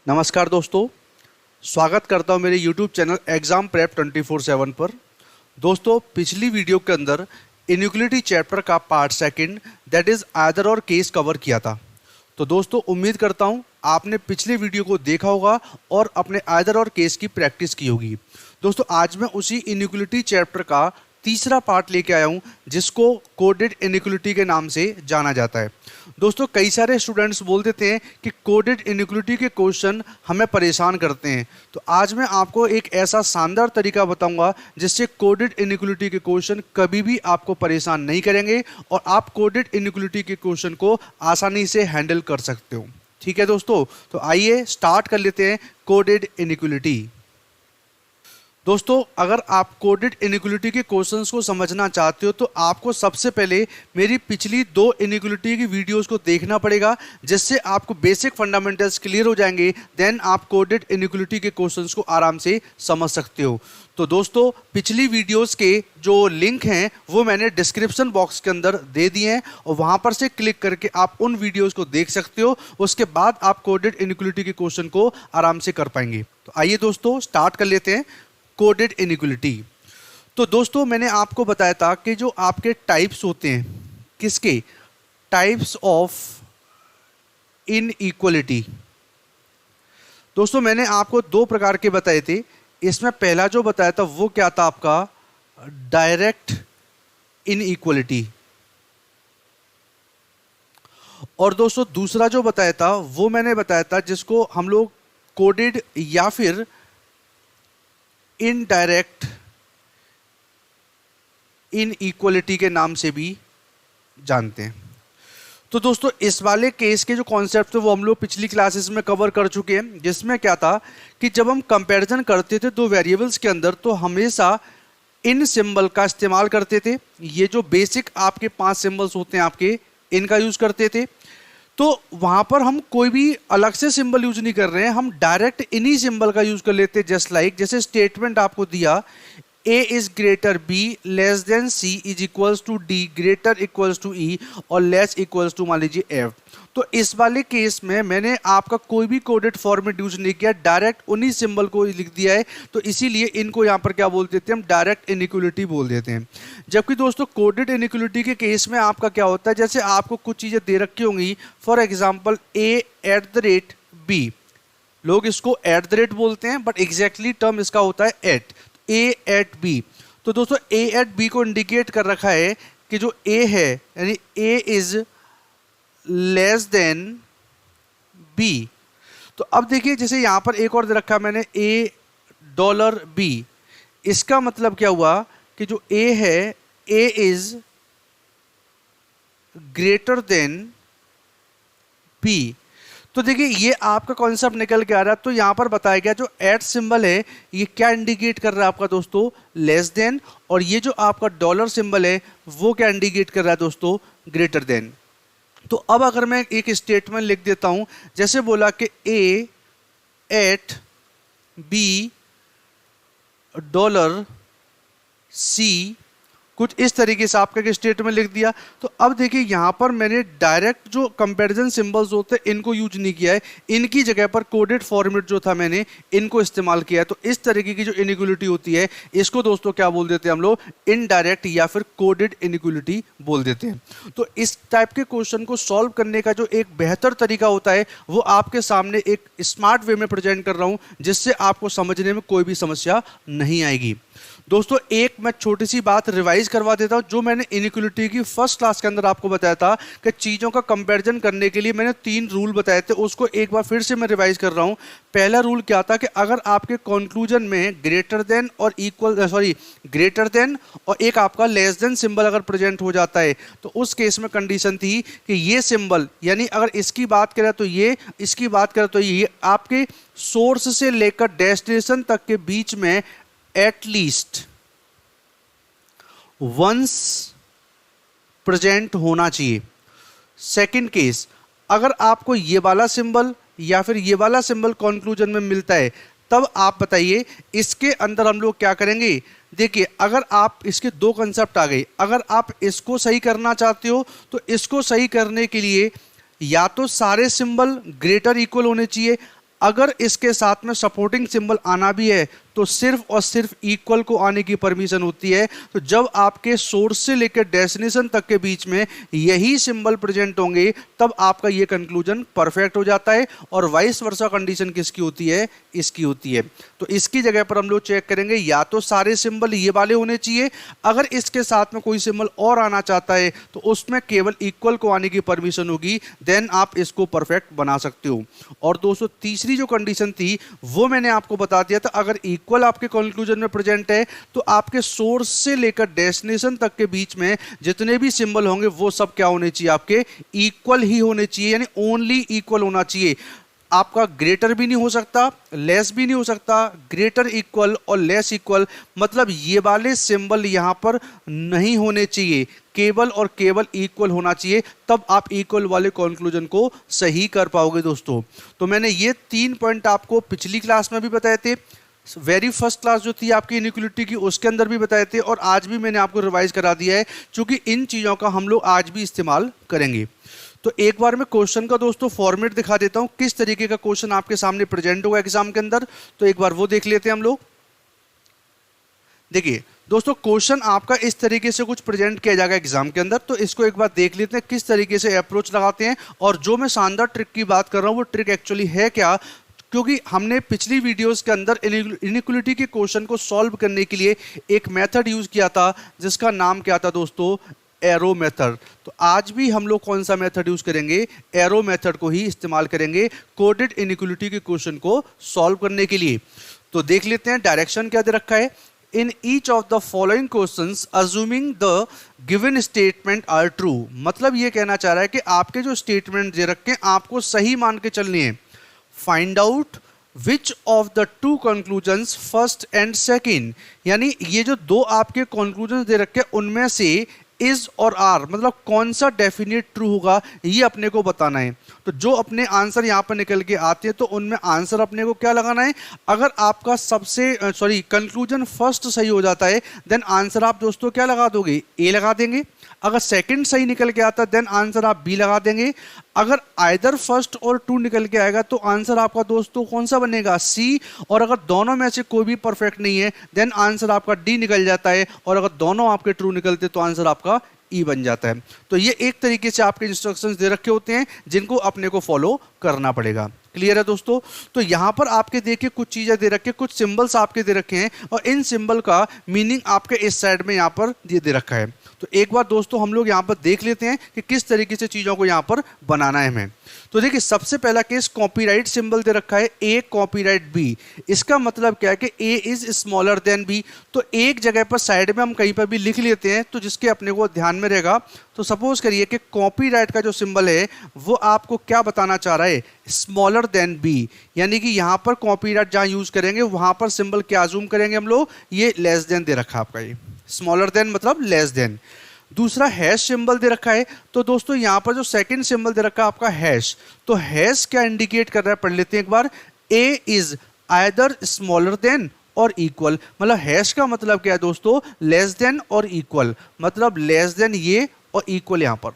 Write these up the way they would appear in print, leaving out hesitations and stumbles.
नमस्कार दोस्तों, स्वागत करता हूं मेरे YouTube चैनल एग्ज़ाम प्रेप 24/7 पर। दोस्तों, पिछली वीडियो के अंदर इनइक्वालिटी चैप्टर का part second that is either और केस कवर किया था। तो दोस्तों, उम्मीद करता हूं आपने पिछले वीडियो को देखा होगा और अपने आइदर और केस की प्रैक्टिस की होगी। दोस्तों, आज मैं उसी इनइक्वालिटी चैप्टर का तीसरा पार्ट लेके आया हूं जिसको कोडेड इनइक्वालिटी के नाम से जाना जाता है। दोस्तों, कई सारे स्टूडेंट्स बोल देते हैं कि कोडेड इनइक्वालिटी के क्वेश्चन हमें परेशान करते हैं। तो आज मैं आपको एक ऐसा शानदार तरीका बताऊंगा जिससे कोडेड इनइक्वालिटी के क्वेश्चन कभी भी आपको परेशान नहीं करेंगे और आप कोडेड इनइक्वालिटी के क्वेश्चन को आसानी से हैंडल कर सकते हो। ठीक है दोस्तों, तो आइए स्टार्ट कर लेते हैं कोडेड इनइक्वालिटी। दोस्तों, अगर आप कोडेड इनइक्वालिटी के क्वेश्चंस को समझना चाहते हो तो आपको सबसे पहले मेरी पिछली 2 इनइक्वालिटी की वीडियोस को देखना पड़ेगा, जिससे आपको बेसिक फंडामेंटल्स क्लियर हो जाएंगे। देन आप कोडेड इनइक्वालिटी के क्वेश्चंस को आराम से समझ सकते हो। तो दोस्तों, पिछली वीडियोस के जो लिंक हैं वो मैंने डिस्क्रिप्शन बॉक्स के अंदर दे दिए हैं और वहाँ पर से क्लिक करके आप उन वीडियोज़ को देख सकते हो। उसके बाद आप कोडेड इनइक्वालिटी के क्वेश्चन को आराम से कर पाएंगे। तो आइए दोस्तों, स्टार्ट कर लेते हैं कोडेड इनइक्वालिटी। तो दोस्तों, मैंने आपको बताया था कि जो आपके टाइप्स होते हैं, किसके टाइप्स ऑफ इनइक्वालिटी। दोस्तों, मैंने आपको 2 प्रकार के बताए थे। इसमें पहला जो बताया था वो क्या था, आपका डायरेक्ट इनइक्वालिटी। और दोस्तों, दूसरा जो बताया था वो मैंने बताया था जिसको हम लोग कोडेड या फिर इनडायरेक्ट इनइक्वालिटी के नाम से भी जानते हैं। तो दोस्तों, इस वाले केस के जो कॉन्सेप्ट थे वो हम लोग पिछली क्लासेस में कवर कर चुके हैं, जिसमें क्या था कि जब हम कंपैरिजन करते थे 2 वेरिएबल्स के अंदर तो हमेशा इन सिंबल का इस्तेमाल करते थे। ये जो बेसिक आपके 5 सिंबल्स होते हैं आपके, इनका यूज करते थे। तो वहां पर हम कोई भी अलग से सिंबल यूज नहीं कर रहे हैं, हम डायरेक्ट इन्हीं सिंबल का यूज कर लेते हैं। जस्ट लाइक जैसे स्टेटमेंट आपको दिया A is greater B less than C is equals to D greater equals to E और लेस इक्वल्स टू मान लीजिए F। तो इस वाले केस में मैंने आपका कोई भी कोडेड फॉर्मेट यूज नहीं किया, डायरेक्ट उन्हीं सिंबल को लिख दिया है। तो इसीलिए इनको यहाँ पर क्या बोल देते हैं, हम डायरेक्ट इनइक्वालिटी बोल देते हैं। जबकि दोस्तों, कोडेड इनइक्वालिटी के केस में आपका क्या होता है, जैसे आपको कुछ चीज़ें दे रखी होंगी, फॉर एग्जाम्पल A@B। लोग इसको @ बोलते हैं बट एग्जैक्टली टर्म इसका होता है एट। A@B। तो दोस्तों, A@B को इंडिकेट कर रखा है कि जो A है यानी A is less than B। तो अब देखिए, जैसे यहां पर एक और दे रखा है मैंने $B। इसका मतलब क्या हुआ कि जो A है A is greater than B। तो देखिए, ये आपका कॉन्सेप्ट निकल के आ रहा है। तो यहां पर बताया गया जो एट सिंबल है ये क्या इंडिकेट कर रहा है आपका दोस्तों, लेस देन। और ये जो आपका डॉलर सिंबल है वो क्या इंडिकेट कर रहा है दोस्तों, ग्रेटर देन। तो अब अगर मैं एक स्टेटमेंट लिख देता हूं, जैसे बोला कि A@B $C, कुछ इस तरीके से आपका एक स्टेटमेंट लिख दिया। तो अब देखिए, यहां पर मैंने डायरेक्ट जो कंपैरिजन सिंबल्स होते हैं इनको यूज नहीं किया है, इनकी जगह पर कोडेड फॉर्मेट जो था मैंने इनको इस्तेमाल किया है। तो इस तरीके की जो इनइक्वालिटी होती है इसको दोस्तों क्या बोल देते हैं हम लोग, इनडायरेक्ट या फिर कोडेड इनइक्वालिटी बोल देते हैं। तो इस टाइप के क्वेश्चन को सॉल्व करने का जो एक बेहतर तरीका होता है वो आपके सामने एक स्मार्ट वे में प्रेजेंट कर रहा हूं, जिससे आपको समझने में कोई भी समस्या नहीं आएगी। दोस्तों, एक मैं छोटी सी बात रिवाइज करवा देता हूं, जो मैंने इनइक्वालिटी की फर्स्ट क्लास के अंदर आपको बताया था कि चीज़ों का कंपैरिजन करने के लिए मैंने 3 रूल बताए थे, उसको एक बार फिर से मैं रिवाइज कर रहा हूं। पहला रूल क्या था कि अगर आपके कंक्लूजन में ग्रेटर देन और ग्रेटर देन और एक आपका लेस देन सिंबल अगर प्रेजेंट हो जाता है तो उस केस में कंडीशन थी कि ये सिंबल, यानी अगर इसकी बात करें तो ये, इसकी बात करें तो ये, आपके सोर्स से लेकर डेस्टिनेशन तक के बीच में एटलीस्ट वंस प्रेजेंट होना चाहिए। सेकंड केस, अगर आपको ये वाला सिंबल या फिर ये वाला सिंबल कंक्लूजन में मिलता है तब आप बताइए इसके अंदर हम लोग क्या करेंगे, देखिए अगर आप इसके दो कंसेप्ट आ गए, अगर आप इसको सही करना चाहते हो तो इसको सही करने के लिए या तो सारे सिंबल ग्रेटर इक्वल होने चाहिए, अगर इसके साथ में सपोर्टिंग सिंबल आना भी है तो सिर्फ और सिर्फ इक्वल को आने की परमिशन होती है। तो जब आपके सोर्स से लेकर डेस्टिनेशन तक के बीच में यही सिंबल प्रेजेंट होंगे तब आपका ये कंक्लूजन परफेक्ट हो जाता है। और वाइस वर्सा कंडीशन किसकी होती है, इसकी होती है। तो इसकी जगह पर हम लोग चेक करेंगे या तो सारे सिंबल ये वाले होने चाहिए, अगर इसके साथ में कोई सिंबल और आना चाहता है तो उसमें केवल इक्वल को आने की परमिशन होगी, देन आप इसको परफेक्ट बना सकते हो। और दोस्तों तीसरी जो कंडीशन थी वो मैंने आपको बता दिया था, अगर इक्वल आपके कंक्लूजन में प्रेजेंट है तो आपके सोर्स से लेकर डेस्टिनेशन तक के बीच में जितने भी सिंबल होंगे वो सब क्या होने चाहिए, आपके इक्वल ही होने चाहिए, यानी ओनली इक्वल होना चाहिए। आपका ग्रेटर भी नहीं हो सकता, लेस भी नहीं हो सकता। ग्रेटर इक्वल और लेस इक्वल मतलब ये वाले सिंबल यहां पर नहीं होने चाहिए, केवल और केवल इक्वल होना चाहिए, तब आप इक्वल वाले कंक्लूजन को सही कर पाओगे दोस्तों। तो मैंने ये 3 पॉइंट आपको पिछली क्लास में भी बताए थे, वेरी फर्स्ट क्लास जो थी आपकी इनइक्वलिटी की उसके अंदर भी बताए थे, और आज भी मैंने आपको रिवाइज करा दिया है, क्योंकि इन चीज़ों का हम लोग आज भी इस्तेमाल करेंगे। तो एक बार मैं क्वेश्चन का दोस्तों फॉर्मेट दिखा देता हूं, किस तरीके का क्वेश्चन आपके सामने प्रेजेंट होगा एग्जाम के अंदर। तो एक बार वो देख लेते हैं हम लोग। देखिए दोस्तों क्वेश्चन आपका इस तरीके से कुछ प्रेजेंट किया जाएगा एग्जाम के अंदर, तो इसको एक बार देख लेते हैं किस तरीके से अप्रोच लगाते हैं। और जो मैं शानदार ट्रिक की बात कर रहा हूं वो ट्रिक एक्चुअली है क्या, क्योंकि हमने पिछली वीडियोस के अंदर इनइक्वलिटी के क्वेश्चन को सॉल्व करने के लिए एक मेथड यूज किया था जिसका नाम क्या था दोस्तों, एरो मेथड। तो आज भी हम लोग कौन सा मेथड यूज करेंगे, एरो मेथड को ही इस्तेमाल करेंगे कोडेड इनइक्वलिटी के क्वेश्चन को सॉल्व करने के लिए। तो देख लेते हैं डायरेक्शन क्या दे रखा है। In each of the following questions assuming the given statement are true, मतलब ये कहना चाह रहा है कि आपके जो स्टेटमेंट दे रखे हैं आपको सही मान के चलनी है। Find out which of the two conclusions first and second, यानी ये जो दो आपके कंक्लूजन दे रखे उनमें से इज और आर मतलब कौन सा डेफिनेट ट्रू होगा ये अपने को बताना है। तो जो अपने आंसर यहाँ पर निकल के आते हैं तो उनमें आंसर अपने को क्या लगाना है, अगर आपका कंक्लूजन फर्स्ट सही हो जाता है देन आंसर आप दोस्तों क्या लगा दोगे, ए लगा देंगे। अगर सेकंड सही निकल के आता है देन आंसर आप बी लगा देंगे। अगर आइदर फर्स्ट और टू निकल के आएगा तो आंसर आपका दोस्तों कौन सा बनेगा, सी। और अगर दोनों में से कोई भी परफेक्ट नहीं है देन आंसर आपका डी निकल जाता है, और अगर दोनों आपके ट्रू निकलते तो आंसर आपका ई बन जाता है। तो ये एक तरीके से आपके इंस्ट्रक्शंस दे रखे होते हैं जिनको अपने को फॉलो करना पड़ेगा। क्लियर है दोस्तों। तो यहां पर आपके देखिए कुछ चीजें दे रखे, कुछ सिंबल्स आपके दे रखे हैं और इन सिंबल का मीनिंग आपके इस साइड में यहां पर दे रखा है। तो एक बार दोस्तों हम लोग यहां पर देख लेते हैं कि किस तरीके से चीजों को यहां पर बनाना है हमें। तो देखिए सबसे पहला केस कॉपीराइट सिंबल दे रखा है ए कॉपीराइट बी। इसका मतलब क्या है कि ए इज स्मॉलर देन बी। तो एक जगह पर साइड में हम कहीं पर भी लिख लेते हैं तो जिसके अपने को ध्यान में रहेगा। तो सपोज करिए कि कॉपीराइट का जो सिंबल है वो आपको क्या बताना चाह रहा है, स्मॉलर देन बी, यानी कि यहां पर कॉपीराइट जहां यूज करेंगे वहां पर सिंबल क्या जूम करेंगे हम लोग, ये लेस देन दे रखा आपका, ये स्मॉलर देन मतलब लेस देन। दूसरा हैश सिंबल दे रखा है। तो दोस्तों यहां पर जो सेकंड सिंबल दे रखा है आपका हैश, तो हैश क्या इंडिकेट कर रहा है पढ़ लेते हैं एक बार, ए इज आइदर स्मॉलर देन और इक्वल। मतलब हैश का मतलब क्या है दोस्तों, लेस देन और इक्वल, मतलब लेस देन ये और इक्वल यहां पर।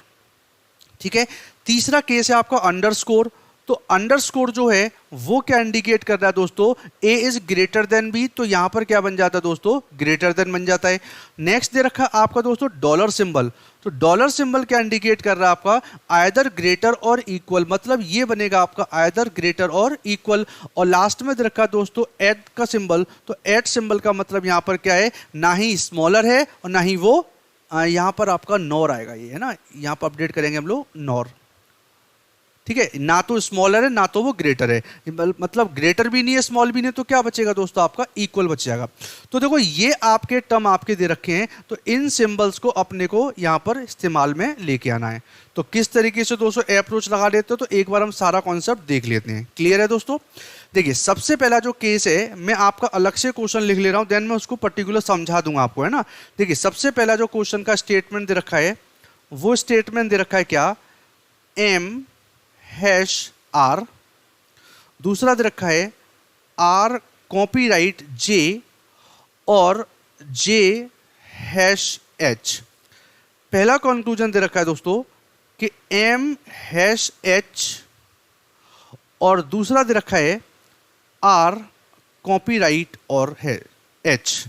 ठीक है। तीसरा केस है आपका अंडरस्कोर। तो अंडरस्कोर जो है वो क्या इंडिकेट कर रहा है दोस्तों, ए इज ग्रेटर देन बी। तो यहां पर क्या बन जाता है दोस्तों, ग्रेटर देन बन जाता है। नेक्स्ट दे रखा आपका दोस्तों डॉलर सिंबल। तो डॉलर सिंबल क्या इंडिकेट कर रहा है आपका, आइदर ग्रेटर और इक्वल, मतलब ये बनेगा आपका आइदर ग्रेटर और इक्वल। और लास्ट में दे रखा दोस्तों एट का सिंबल। तो एट सिंबल का मतलब यहां पर क्या है, ना ही स्मॉलर है और ना ही वो यहां पर आपका नॉर आएगा, ये है ना, यहां पर अपडेट करेंगे हम लोग नॉर। ठीक है, ना तो स्मॉलर है ना तो वो ग्रेटर है, मतलब ग्रेटर भी नहीं है स्मॉल भी नहीं, तो क्या बचेगा दोस्तों आपका इक्वल बच जाएगा। तो देखो ये आपके टर्म आपके दे रखे हैं, तो इन सिंबल्स को अपने को यहां पर इस्तेमाल में लेके आना है। तो किस तरीके से दोस्तों अप्रोच लगा लेते हो, तो एक बार हम सारा कॉन्सेप्ट देख लेते हैं। क्लियर है दोस्तों। देखिए सबसे पहला जो केस है, मैं आपका अलग से क्वेश्चन लिख ले रहा हूं, देन मैं उसको पर्टिकुलर समझा दूंगा आपको, है ना। देखिए सबसे पहला जो क्वेश्चन का स्टेटमेंट दे रखा है वो स्टेटमेंट दे रखा है क्या, एम हैश आर। दूसरा दे रखा है आर कॉपीराइट जे और जे हैश एच। पहला कंक्लूजन दे रखा है दोस्तों कि एम हैश एच, और दूसरा दे रखा है आर कॉपीराइट और है एच।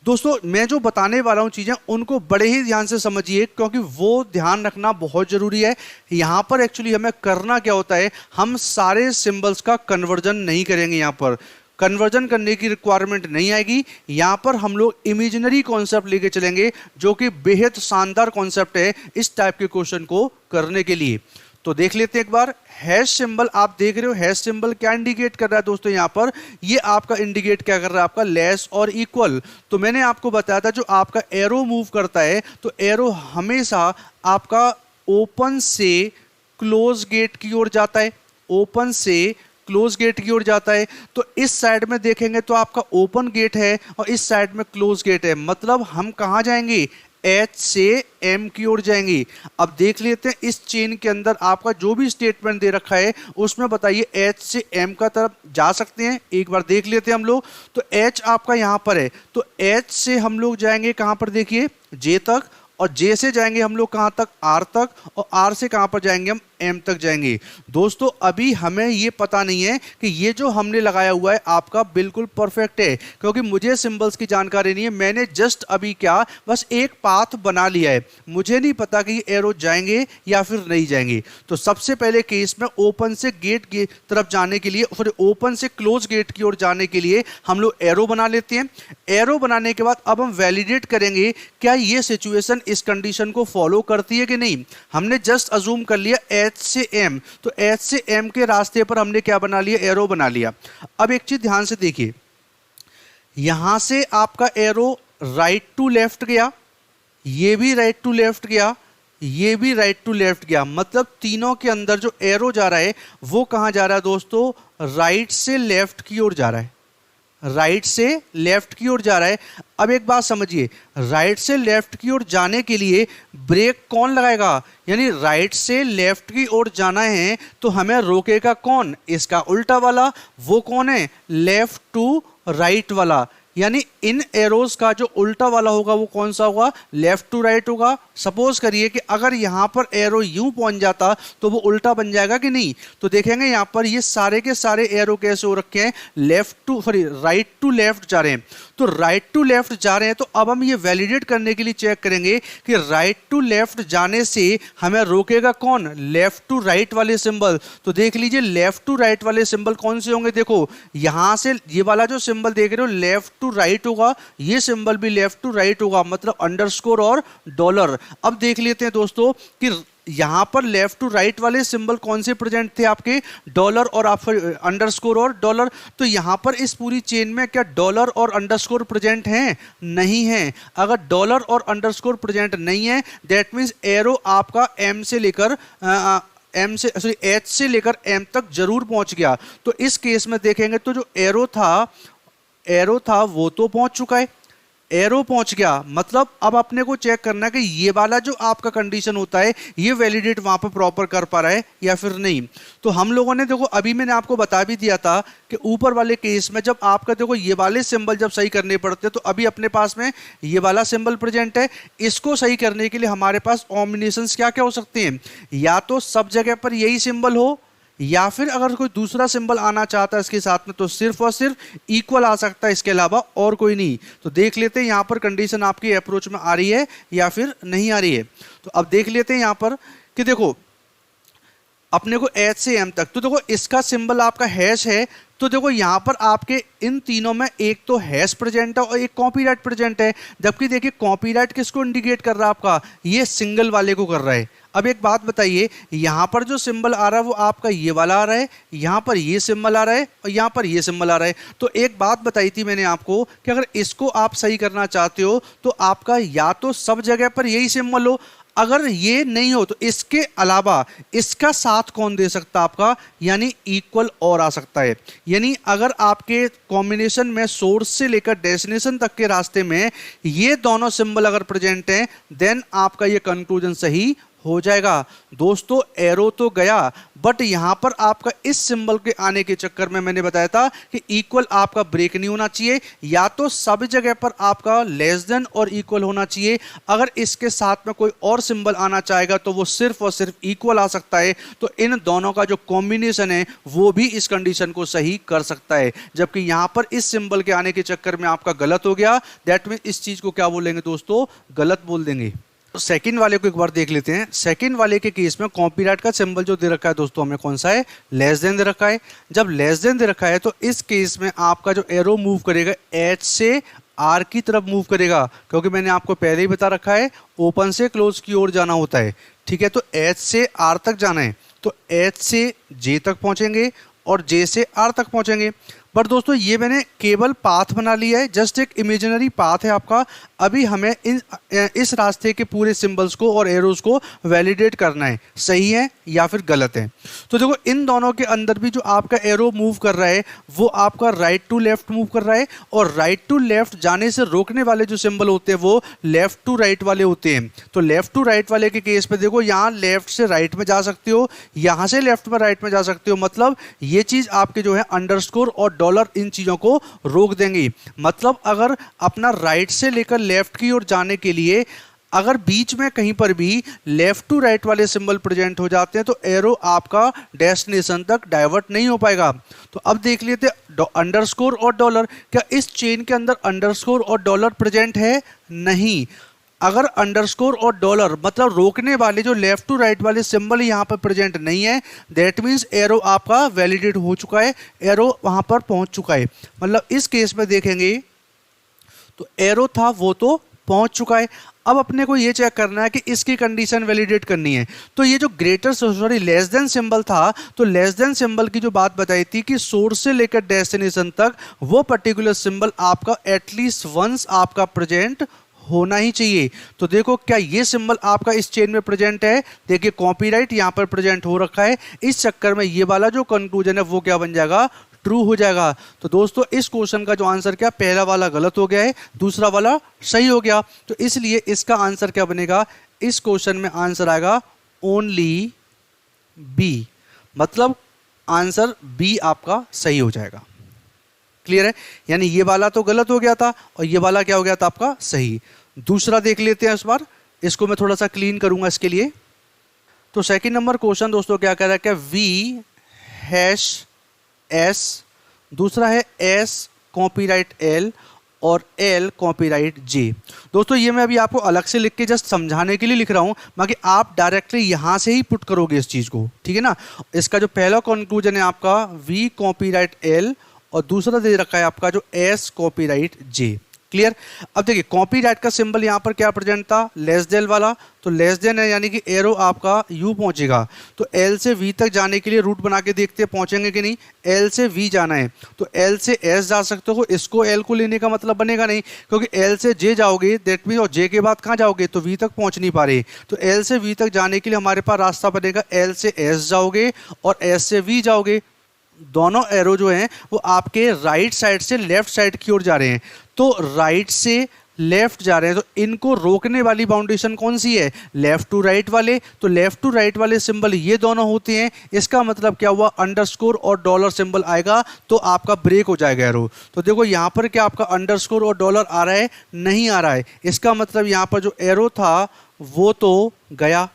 दोस्तों मैं जो बताने वाला हूं चीजें उनको बड़े ही ध्यान से समझिए, क्योंकि वो ध्यान रखना बहुत जरूरी है। यहां पर एक्चुअली हमें करना क्या होता है, हम सारे सिंबल्स का कन्वर्जन नहीं करेंगे। यहां पर कन्वर्जन करने की रिक्वायरमेंट नहीं आएगी। यहां पर हम लोग इमेजिनरी कॉन्सेप्ट लेके चलेंगे, जो कि बेहद शानदार कॉन्सेप्ट है इस टाइप के क्वेश्चन को करने के लिए। तो देख लेते हैं एक बार। हैश सिंबल आप देख रहे हो, हैश सिंबल क्या इंडिकेट कर रहा है दोस्तों, यहां पर ये आपका इंडिकेट क्या कर रहा है, आपका लेस और इक्वल। तो मैंने आपको बताया था जो आपका एरो मूव करता है, तो एरो हमेशा आपका ओपन से क्लोज गेट की ओर जाता है, ओपन से क्लोज गेट की ओर जाता है। तो इस साइड में देखेंगे तो आपका ओपन गेट है और इस साइड में क्लोज गेट है, मतलब हम कहां जाएंगे, एच से एम की ओर जाएंगे। अब देख लेते हैं इस चेन के अंदर आपका जो भी स्टेटमेंट दे रखा है उसमें बताइए एच से एम का तरफ जा सकते हैं। एक बार देख लेते हैं हम लोग। तो एच आपका यहां पर है, तो एच से हम लोग जाएंगे कहां पर, देखिए जे तक, और जे से जाएंगे हम लोग कहां तक, आर तक, और आर से कहां पर जाएंगे हम, एम तक जाएंगे। दोस्तों अभी हमें ये पता नहीं है कि ये जो हमने लगाया हुआ है आपका बिल्कुल परफेक्ट है, क्योंकि मुझे सिंबल्स की जानकारी नहीं है। मैंने जस्ट अभी क्या बस एक पाथ बना लिया है, मुझे नहीं पता कि ये एरो जाएंगे या फिर नहीं जाएंगे। तो सबसे पहले केस में ओपन से गेट की तरफ जाने के लिए, फिर ओपन से क्लोज गेट की ओर जाने के लिए हम लोग एरो बना लेते हैं। एरो बनाने के बाद अब हम वैलिडेट करेंगे क्या ये सिचुएशन इस कंडीशन को फॉलो करती है कि नहीं। हमने जस्ट अजूम कर लिया एच से एम, तो एच से एम के रास्ते पर हमने क्या बना लिया, एरो बना लिया। अब एक चीज ध्यान से देखिए, यहां से आपका एरो राइट टू लेफ्ट गया, ये भी राइट टू लेफ्ट गया, ये भी राइट टू लेफ्ट गया, मतलब तीनों के अंदर जो एरो जा रहा है वो कहां जा रहा है दोस्तों, राइट से लेफ्ट की ओर जा रहा है, राइट से लेफ्ट की ओर जा रहा है। अब एक बात समझिए, राइट से लेफ्ट की ओर जाने के लिए ब्रेक कौन लगाएगा, यानी राइट से लेफ्ट की ओर जाना है तो हमें रोकेगा कौन, इसका उल्टा वाला, वो कौन है, लेफ्ट टू राइट वाला। यानी इन एरोज का जो उल्टा वाला होगा वो कौन सा होगा, लेफ्ट टू राइट होगा। सपोज करिए कि अगर यहां पर एरो यूं पहुंच जाता तो वो उल्टा बन जाएगा कि नहीं। तो देखेंगे यहां पर ये सारे के सारे एरो कैसे हो रखे हैं, left to sorry right to left जा रहे हैं। तो राइट टू लेफ्ट जा रहे हैं, तो अब हम ये वैलिडेट करने के लिए चेक करेंगे कि राइट टू लेफ्ट जाने से हमें रोकेगा कौन, लेफ्ट टू राइट वाले सिंबल। तो देख लीजिए लेफ्ट टू राइट वाले सिंबल कौन से होंगे, देखो यहां से ये वाला जो सिंबल देख रहे हो लेफ्ट टू राइट होगा, ये सिंबल भी लेफ्ट टू राइट होगा, मतलब अंडरस्कोर और डॉलर। अब देख लेते हैं दोस्तों कि यहां पर लेफ्ट टू राइट वाले सिंबल कौन से प्रेजेंट थे, आपके डॉलर और आप अंडरस्कोर और डॉलर। तो यहां पर इस पूरी चेन में क्या डॉलर और अंडरस्कोर प्रेजेंट हैं, नहीं है। अगर डॉलर और अंडरस्कोर प्रेजेंट नहीं है दैट मींस एरो आपका एम से लेकर एम से सॉरी एच से लेकर एम तक जरूर पहुंच गया। तो इस केस में देखेंगे तो जो एरो था वो तो पहुंच चुका है, एरो पहुंच गया, मतलब अब अपने को चेक करना है कि ये वाला जो आपका कंडीशन होता है ये वैलिडेट वहां पर प्रॉपर कर पा रहा है या फिर नहीं। तो हम लोगों ने देखो अभी मैंने आपको बता भी दिया था कि ऊपर वाले केस में जब आपका देखो ये वाले सिंबल जब सही करने पड़ते हैं तो अभी अपने पास में ये वाला सिंबल प्रेजेंट है। इसको सही करने के लिए हमारे पास कॉम्बिनेशंस क्या क्या हो सकते हैं, या तो सब जगह पर यही सिंबल हो, या फिर अगर कोई दूसरा सिंबल आना चाहता है इसके साथ में तो सिर्फ और सिर्फ इक्वल आ सकता है, इसके अलावा और कोई नहीं। तो देख लेते हैं यहाँ पर कंडीशन आपकी अप्रोच में आ रही है या फिर नहीं आ रही है। तो अब देख लेते हैं यहाँ पर कि देखो अपने को एच से एम तक, तो देखो इसका सिंबल आपका हैश है। तो देखो यहाँ पर आपके इन तीनों में एक तो हैश प्रेजेंट है और एक कॉपीराइट प्रेजेंट है, जबकि देखिए कॉपीराइट किसको इंडिकेट कर रहा है, आपका ये सिंगल वाले को कर रहा है। अब एक बात बताइए, यहाँ पर जो सिंबल आ रहा है वो आपका ये वाला आ रहा है, यहाँ पर ये सिंबल आ रहा है और यहाँ पर ये सिंबल आ रहा है। तो एक बात बताई थी मैंने आपको कि अगर इसको आप सही करना चाहते हो तो आपका या तो सब जगह पर यही सिंबल हो, अगर ये नहीं हो तो इसके अलावा इसका साथ कौन दे सकता आपका, यानी इक्वल और आ सकता है। यानी अगर आपके कॉम्बिनेशन में सोर्स से लेकर डेस्टिनेशन तक के रास्ते में ये दोनों सिंबल अगर प्रेजेंट हैं देन आपका ये कंक्लूजन सही हो जाएगा। दोस्तों एरो तो गया, बट यहां पर आपका इस सिंबल के आने के चक्कर में मैंने बताया था कि इक्वल आपका ब्रेक नहीं होना चाहिए, या तो सब जगह पर आपका लेस देन और इक्वल होना चाहिए। अगर इसके साथ में कोई और सिंबल आना चाहेगा तो वो सिर्फ और सिर्फ इक्वल आ सकता है। तो इन दोनों का जो कॉम्बिनेशन है वो भी इस कंडीशन को सही कर सकता है, जबकि यहां पर इस सिंबल के आने के चक्कर में आपका गलत हो गया। दैट मीन इस चीज को क्या बोलेंगे दोस्तों, गलत बोल देंगे। तो सेकंड वाले को एक बार देख लेते हैं। सेकंड वाले के केस में कॉपीराइट का सिंबल जो दे रखा है दोस्तों हमें कौन सा है, लेस देन दे रखा है। जब लेस देन दे रखा है तो इस केस में आपका जो एरो मूव करेगा एच से आर की तरफ मूव करेगा, क्योंकि मैंने आपको पहले ही बता रखा है ओपन से क्लोज की ओर जाना होता है। ठीक है, तो एच से आर तक जाना है, तो एच से जे तक पहुंचेंगे और जे से आर तक पहुंचेंगे। पर दोस्तों ये मैंने केवल पाथ बना लिया है, जस्ट एक इमेजिनरी पाथ है आपका। अभी हमें इस रास्ते के पूरे सिंबल्स को और एरोज को वैलिडेट करना है, सही है या फिर गलत है। तो देखो इन दोनों के अंदर भी जो आपका एरो मूव कर रहा है वो आपका राइट टू लेफ्ट मूव कर रहा है, और राइट टू लेफ्ट जाने से रोकने वाले जो सिंबल होते हैं वो लेफ्ट टू राइट वाले होते हैं। तो लेफ्ट टू राइट वाले के केस पे देखो यहाँ लेफ्ट से राइट में जा सकते हो, यहाँ से लेफ्ट में राइट में जा सकते हो। मतलब ये चीज आपके जो है अंडरस्कोर और डॉलर इन चीजों को रोक देंगे। मतलब अगर अपना राइट से लेकर लेफ्ट की ओर जाने के लिए अगर बीच में कहीं पर भी लेफ्ट टू राइट वाले सिंबल प्रेजेंट हो जाते हैं तो एरो आपका डेस्टिनेशन तक डाइवर्ट नहीं हो पाएगा। तो अब देख लेते हैं अंडरस्कोर और डॉलर, क्या इस चेन के अंदर अंडरस्कोर और डॉलर प्रेजेंट है? नहीं। अगर अंडरस्कोर और डॉलर मतलब रोकने वाले जो लेफ्ट टू राइट वाले सिंबल यहाँ पर प्रेजेंट नहीं है, दैट मीन्स एरो आपका वैलिडेट हो चुका है, एरो वहां पर पहुंच चुका है। मतलब इस केस में देखेंगे तो एरो था वो तो पहुंच चुका है। अब अपने को ये चेक करना है कि इसकी कंडीशन वैलिडेट करनी है। तो ये जो greater sorry less than symbol था, तो लेस देन सिंबल की जो बात बताई थी कि सोर्स से लेकर डेस्टिनेशन तक वो पर्टिकुलर सिंबल आपका एटलीस्ट वंस आपका प्रेजेंट होना ही चाहिए। तो देखो क्या ये सिंबल आपका इस चेन में प्रेजेंट है? देखिए कॉपीराइट यहाँ पर प्रेजेंट हो रखा है, इस चक्कर में ये वाला जो कंक्लूजन है वो क्या बन जाएगा, ट्रू हो जाएगा। तो दोस्तों इस क्वेश्चन का जो आंसर क्या, पहला वाला गलत हो गया है, दूसरा वाला सही हो गया। तो इसलिए इसका आंसर क्या बनेगा, इस क्वेश्चन में आंसर आएगा ओनली बी। मतलब आंसर बी आपका सही हो जाएगा। क्लियर है? यानी ये वाला तो गलत हो गया था और ये वाला क्या हो गया था आपका सही। दूसरा देख लेते हैं इस बार, इसको मैं थोड़ा सा क्लीन करूंगा इसके लिए। तो सेकंड नंबर क्वेश्चन दोस्तों क्या कह रहा है, क्या वी हैश एस, दूसरा है एस कॉपीराइट एल और एल कॉपीराइट जे। दोस्तों ये मैं अभी आपको अलग से लिख के जस्ट समझाने के लिए लिख रहा हूं, बाकी आप डायरेक्टली यहां से ही पुट करोगे इस चीज को, ठीक है ना। इसका जो पहला कंक्लूजन है आपका वी कॉपीराइट एल और दूसरा दे रखा है आपका जो एस कॉपीराइट जे। क्लियर? अब देखिए कॉपीराइट का सिंबल यहाँ पर क्या प्रेजेंट था, लेस देन वाला, तो लेस देन है यानी कि एरो आपका यू पहुंचेगा। तो एल से वी तक जाने के लिए रूट बना के देखते हैं पहुंचेंगे कि नहीं। एल से वी जाना है तो एल से एस जा सकते हो, इसको एल को लेने का मतलब बनेगा नहीं, क्योंकि एल से जे जाओगे दैट मीन, और जे के बाद कहाँ जाओगे तो वी तक पहुंच नहीं पा रहे। तो एल से वी तक जाने के लिए हमारे पास रास्ता बनेगा, एल से एस जाओगे और एस से वी जाओगे। दोनों एरो जो हैं वो आपके राइट साइड से लेफ्ट साइड की ओर जा रहे हैं, तो राइट से लेफ्ट जा रहे हैं, तो इनको रोकने वाली बाउंडेशन कौन सी है, लेफ्ट टू राइट वाले। तो लेफ्ट टू राइट वाले सिंबल ये दोनों होते हैं। इसका मतलब क्या हुआ, अंडरस्कोर और डॉलर सिंबल आएगा तो आपका ब्रेक हो जाएगा एरो। तो देखो यहाँ पर क्या आपका अंडरस्कोर और डॉलर आ रहा है, नहीं आ रहा है। इसका मतलब यहाँ पर जो एरो था वो तो गया,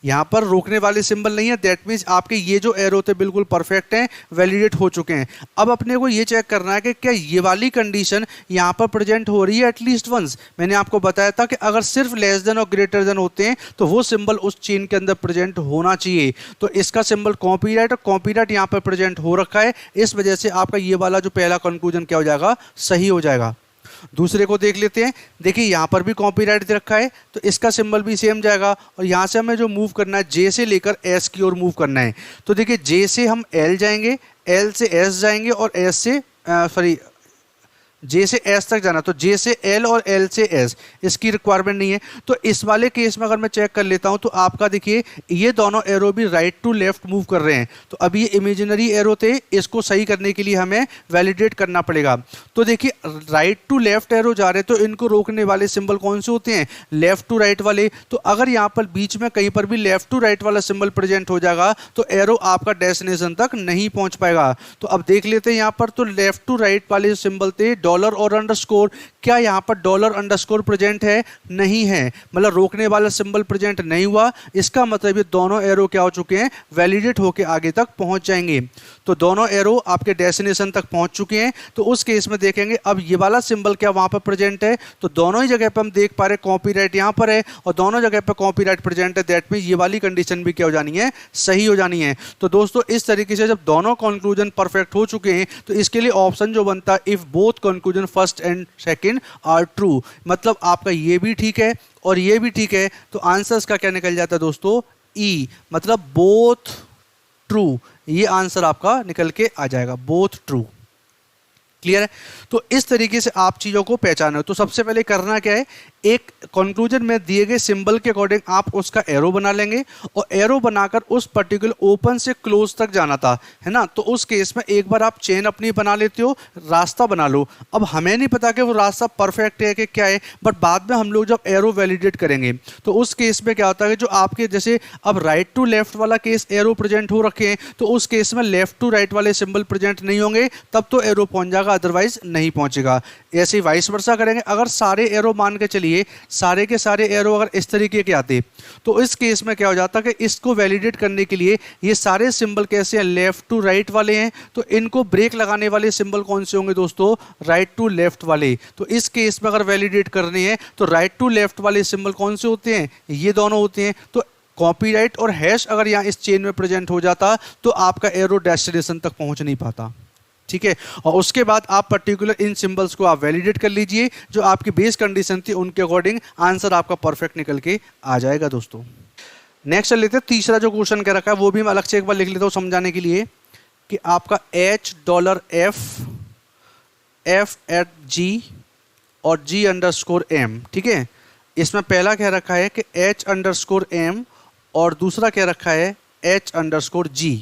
यहाँ पर रोकने वाले सिंबल नहीं है। दैट मीन्स आपके ये जो एरो थे बिल्कुल परफेक्ट हैं, वैलिडेट हो चुके हैं। अब अपने को ये चेक करना है कि क्या ये वाली कंडीशन यहाँ पर प्रेजेंट हो रही है एटलीस्ट वंस। मैंने आपको बताया था कि अगर सिर्फ लेस देन और ग्रेटर देन होते हैं तो वो सिंबल उस चेन के अंदर प्रेजेंट होना चाहिए। तो इसका सिंबल कॉपीराइट और कॉपीराइट यहाँ पर प्रेजेंट हो रखा है, इस वजह से आपका ये वाला जो पहला कंक्लूजन क्या हो जाएगा, सही हो जाएगा। दूसरे को देख लेते हैं। देखिए यहाँ पर भी कॉपीराइट दे रखा है तो इसका सिंबल भी सेम जाएगा, और यहाँ से हमें जो मूव करना है जे से लेकर एस की ओर मूव करना है। तो देखिए जे से हम एल जाएंगे, एल से एस जाएंगे और एस से जे से एस तक जाना, तो जे से एल और एल से एस इसकी रिक्वायरमेंट नहीं है। तो इस वाले केस में अगर मैं चेक कर लेता हूं तो आपका देखिए ये दोनों एरो भी राइट टू लेफ्ट मूव कर रहे हैं। तो अब ये इमेजिनरी एरो थे, इसको सही करने के लिए हमें वैलिडेट करना पड़ेगा। तो देखिए राइट टू लेफ्ट एरो जा रहे हैं, तो इनको रोकने वाले सिंबल कौन से होते हैं? लेफ्ट टू राइट वाले। तो अगर यहाँ पर बीच में कहीं पर भी लेफ्ट टू राइट वाला सिंबल प्रेजेंट हो जाएगा तो एरो आपका डेस्टिनेशन तक नहीं पहुंच पाएगा। तो अब देख लेते हैं यहाँ पर, तो लेफ्ट टू राइट वाले सिंबल थे डॉलर और अंडरस्कोर। क्या यहाँ पर डॉलर अंडरस्कोर प्रेजेंट है? नहीं है, मतलब रोकने वाला सिंबल प्रेजेंट नहीं हुआ। इसका मतलब ये दोनों एरो क्या हो चुके हैं? वैलिडेट होकर आगे तक पहुंच जाएंगे। तो दोनों एरो आपके डेस्टिनेशन तक पहुंच चुके हैं। तो उस केस में देखेंगे अब ये वाला सिंबल क्या वहां पर प्रेजेंट है? तो दोनों ही जगह पे हम देख पा रहे कॉपीराइट यहाँ पर है और दोनों जगह पे कॉपीराइट प्रेजेंट है। दैट मींस ये वाली कंडीशन भी क्या हो जानी है? सही हो जानी है। तो दोस्तों इस तरीके से जब दोनों कंक्लूजन परफेक्ट हो चुके हैं तो इसके लिए ऑप्शन जो बनता है if both conclusion first and second are true, मतलब आपका ये भी ठीक है और ये भी ठीक है। तो आंसर्स का क्या निकल जाता है दोस्तों? ई, मतलब बोथ ट्रू। ये आंसर आपका निकल के आ जाएगा, बोथ ट्रू। क्लियर है? तो इस तरीके से आप चीज़ों को पहचानो। तो सबसे पहले करना क्या है, एक कंक्लूजन में दिए गए सिंबल के अकॉर्डिंग आप उसका एरो बना लेंगे और एरो बनाकर उस पर्टिकुलर ओपन से क्लोज तक जाना था, है ना। तो उस केस में एक बार आप चेन अपनी बना लेते हो, रास्ता बना लो। अब हमें नहीं पता कि वो रास्ता परफेक्ट है कि क्या है, बट बाद में हम लोग जब एरो वैलिडेट करेंगे तो उस केस में क्या होता है, जो आपके जैसे अब राइट टू लेफ्ट वाला केस एरो प्रेजेंट हो रखे हैं, तो उस केस में लेफ्ट टू राइट वाले सिंबल प्रेजेंट नहीं होंगे, तब तो एरो पहुंच जाएगा, अदरवाइज नहीं पहुंचेगा। ऐसे ही वाइस वर्सा करेंगे। अगर सारे एरो मान के चलिए, सारे के सारे एरो अगर इस तरीके के आते तो इस केस में क्या हो जाता कि इसको वैलिडेट करने के लिए ये सारे सिंबल कैसे हैं? लेफ्ट टू राइट वाले हैं। तो इनको ब्रेक लगाने वाले सिंबल कौन से होंगे दोस्तों? राइट टू लेफ्ट वाले। तो इस केस में अगर वैलिडेट करने हैं तो राइट टू लेफ्ट वाले सिंबल कौन से होते हैं? ये दोनों होते हैं। तो कॉपीराइट और हैश अगर यहाँ इस चेन में प्रेजेंट हो जाता तो आपका एरो डेस्टिनेशन तक पहुंच नहीं पाता। ठीक है, और उसके बाद आप पर्टिकुलर इन सिंबल्स को आप वैलिडेट कर लीजिए, जो आपकी बेस कंडीशन थी उनके अकॉर्डिंग आंसर आपका परफेक्ट निकल के आ जाएगा दोस्तों। नेक्स्ट चल लेते हैं, तीसरा जो क्वेश्चन क्या रखा है वो भी मैं अलग से एक बार लिख लेता हूँ समझाने के लिए, कि आपका $F F@G और G_M, ठीक है। इसमें पहला क्या रखा है कि H_M और दूसरा क्या रखा है H_G।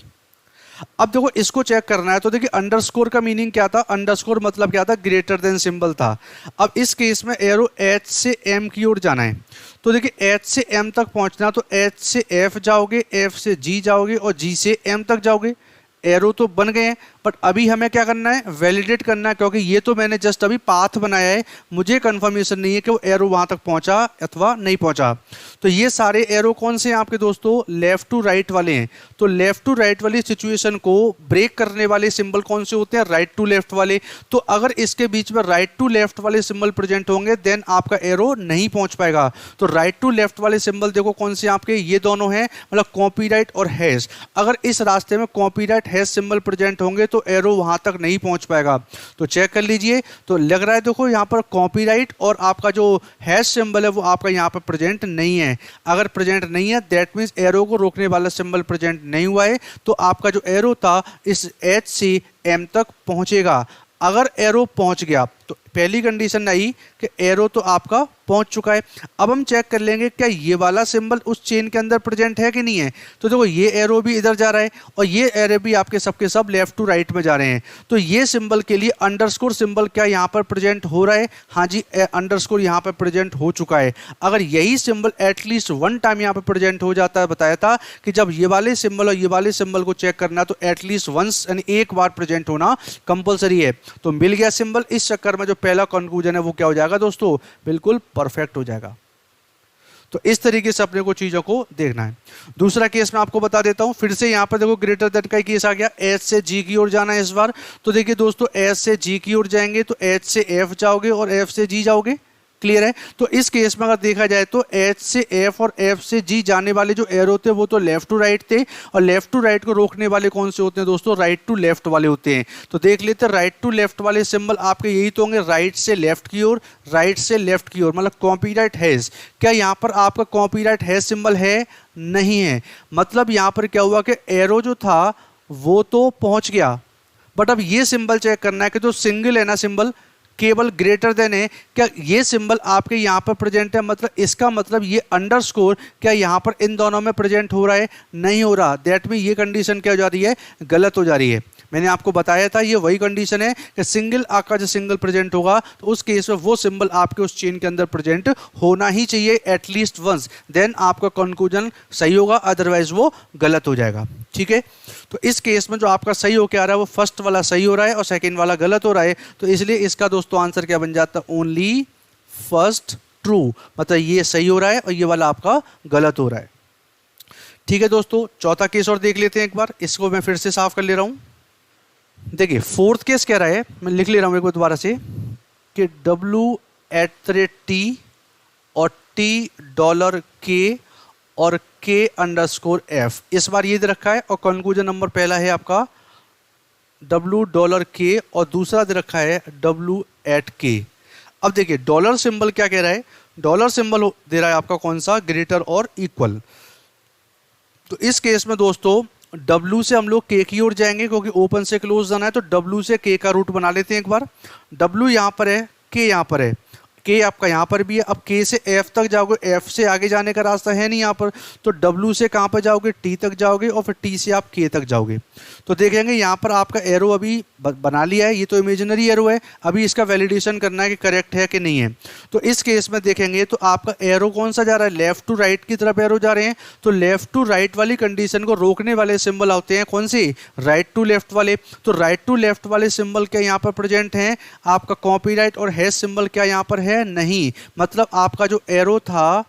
अब देखो इसको चेक करना है, तो देखिए अंडरस्कोर का मीनिंग क्या था? अंडरस्कोर मतलब क्या था? ग्रेटर देन सिंबल था। अब इस केस में एरो H से M की ओर जाना है, तो देखिए H से M तक पहुंचना, तो H से F जाओगे, F से G जाओगे और G से M तक जाओगे। एरो तो बन गए हैं, बट अभी हमें क्या करना है? वैलिडेट करना है, क्योंकि ये तो मैंने जस्ट अभी पाथ बनाया है, मुझे कंफर्मेशन नहीं है कि वो एरो वहां तक पहुंचा अथवा नहीं पहुंचा। तो ये सारे एरो कौन से हैं आपके दोस्तों? लेफ्ट टू राइट वाले हैं। तो लेफ्ट टू राइट वाली सिचुएशन को ब्रेक करने वाले सिंबल कौन से होते हैं? राइट टू लेफ्ट वाले। तो अगर इसके बीच में राइट टू लेफ्ट वाले सिंबल प्रेजेंट होंगे देन आपका एरो नहीं पहुंच पाएगा। तो राइट टू लेफ्ट वाले सिंबल देखो कौन से आपके? ये दोनों हैं, मतलब कॉपीराइट और हैश। अगर इस रास्ते में कॉपीराइट हैश सिंबल प्रेजेंट होंगे तो एरो वहां तक नहीं पहुंच पाएगा। तो चेक कर लीजिए, तो लग रहा है देखो यहाँ पर कॉपीराइट और आपका जो हैश सिंबल है वो आपका यहाँ पर प्रेजेंट नहीं है। अगर प्रेजेंट नहीं है दैट मीन्स एरो को रोकने वाला सिंबल प्रेजेंट नहीं हुआ है, तो आपका जो एरो था इस H से M तक पहुंचेगा। अगर एरो पहुंच गया तो पहली कंडीशन आई कि एरो तो आपका पहुंच चुका है। अब हम चेक कर लेंगे क्या ये वाला सिंबल उस चेन के अंदर प्रेजेंट है कि नहीं है। तो देखो ये एरो भी इधर जा रहा है और ये एरो भी आपके सबके सब लेफ्ट टू राइट में जा रहे हैं। तो ये सिंबल के लिए अंडरस्कोर सिंबल क्या यहाँ पर प्रेजेंट हो रहा है? हाँ जी, अंडरस्कोर यहाँ पर प्रेजेंट हो चुका है। अगर यही सिंबल एटलीस्ट वन टाइम यहाँ पर प्रेजेंट हो जाता है, बताया था कि जब ये वाले सिंबल और ये वाले सिंबल को चेक करना तो एटलीस्ट वंस यानी एक बार प्रेजेंट होना कंपलसरी है। तो मिल गया सिंबल, इस चक्कर में जो पहला कंक्लूजन है वो क्या हो जाएगा दोस्तों? बिल्कुल परफेक्ट हो जाएगा। तो इस तरीके से अपने को चीजों को देखना है। दूसरा केस मैं आपको बता देता हूं, फिर से यहां पर देखो ग्रेटर देन का केस आ गया। H से G की ओर जाना है इस बार। तो देखिए दोस्तों H से G की ओर जाएंगे तो H से F जाओगे और F से G जाओगे। क्लियर है? तो इस केस में अगर देखा जाए तो H से F और F से G जाने वाले जो एरो थे वो तो लेफ्ट टू राइट थे, और लेफ्ट टू राइट को रोकने वाले कौन से होते हैं दोस्तों? राइट टू लेफ्ट वाले होते हैं। तो देख लेते हैं, राइट टू लेफ्ट वाले सिंबल आपके यही तो होंगे, राइट से लेफ्ट की ओर, राइट से लेफ्ट की ओर, मतलब कॉपीराइट हैज। क्या यहाँ पर आपका कॉपीराइट हैज सिंबल है? नहीं है। मतलब यहाँ पर क्या हुआ कि एरो जो था वो तो पहुंच गया, बट अब ये सिंबल चेक करना है कि जो सिंगल है ना सिंबल, केवल ग्रेटर देन है, क्या ये सिंबल आपके यहाँ पर प्रेजेंट है, मतलब इसका मतलब ये अंडरस्कोर क्या यहाँ पर इन दोनों में प्रेजेंट हो रहा है, नहीं हो रहा, दैट मीन ये कंडीशन क्या हो जा रही है, गलत हो जा रही है। मैंने आपको बताया था ये वही कंडीशन है कि सिंगल आका जो सिंगल प्रेजेंट होगा तो उस केस में वो सिंबल आपके उस चेन के अंदर प्रेजेंट होना ही चाहिए एटलीस्ट वंस, देन आपका कंक्लूजन सही होगा, अदरवाइज वो गलत हो जाएगा। ठीक है, तो इस केस में जो आपका सही हो क्या आ रहा है, वो फर्स्ट वाला सही हो रहा है और सेकेंड वाला गलत हो रहा है, तो इसलिए इसका दोस्तों आंसर क्या बन जाता है, ओनली फर्स्ट ट्रू, मतलब ये सही हो रहा है और ये वाला आपका गलत हो रहा है। ठीक है दोस्तों, चौथा केस और देख लेते हैं एक बार, इसको मैं फिर से साफ कर ले रहा हूं। देखिए फोर्थ केस कह रहा है, मैं लिख ले रहा हूं एक बार दोबारा से, कि W@T और $K और K_F, इस बार ये दे रखा है और कंक्लूजन नंबर पहला है आपका $K और दूसरा दे रखा है W@K। अब देखिए डॉलर सिंबल क्या कह रहा है, डॉलर सिंबल दे रहा है आपका कौन सा, ग्रेटर और इक्वल। तो इस केस में दोस्तों W से हम लोग K की ओर जाएंगे क्योंकि ओपन से क्लोज जाना है, तो W से K का रूट बना लेते हैं एक बार। W यहाँ पर है, K यहाँ पर है, K आपका यहाँ पर भी है। अब K से F तक जाओगे, F से आगे जाने का रास्ता है नहीं यहाँ पर, तो W से कहाँ पर जाओगे, T तक जाओगे और फिर T से आप K तक जाओगे। तो देखेंगे यहाँ पर आपका एरो अभी बना लिया है, ये तो इमेजिनरी एरो है, अभी इसका वैलिडेशन करना है कि करेक्ट है कि नहीं है। तो इस केस में देखेंगे तो आपका एरो कौन सा जा रहा है, लेफ्ट टू राइट की तरफ एरो जा रहे हैं, तो लेफ्ट टू राइट वाली कंडीशन को रोकने वाले सिंबल होते हैं कौन से, राइट टू लेफ्ट वाले। तो राइट टू लेफ्ट वाले सिंबल क्या यहाँ पर प्रेजेंट हैं, आपका कॉपीराइट और हैश सिंबल क्या यहाँ पर है, नहीं, मतलब आपका जो एरो था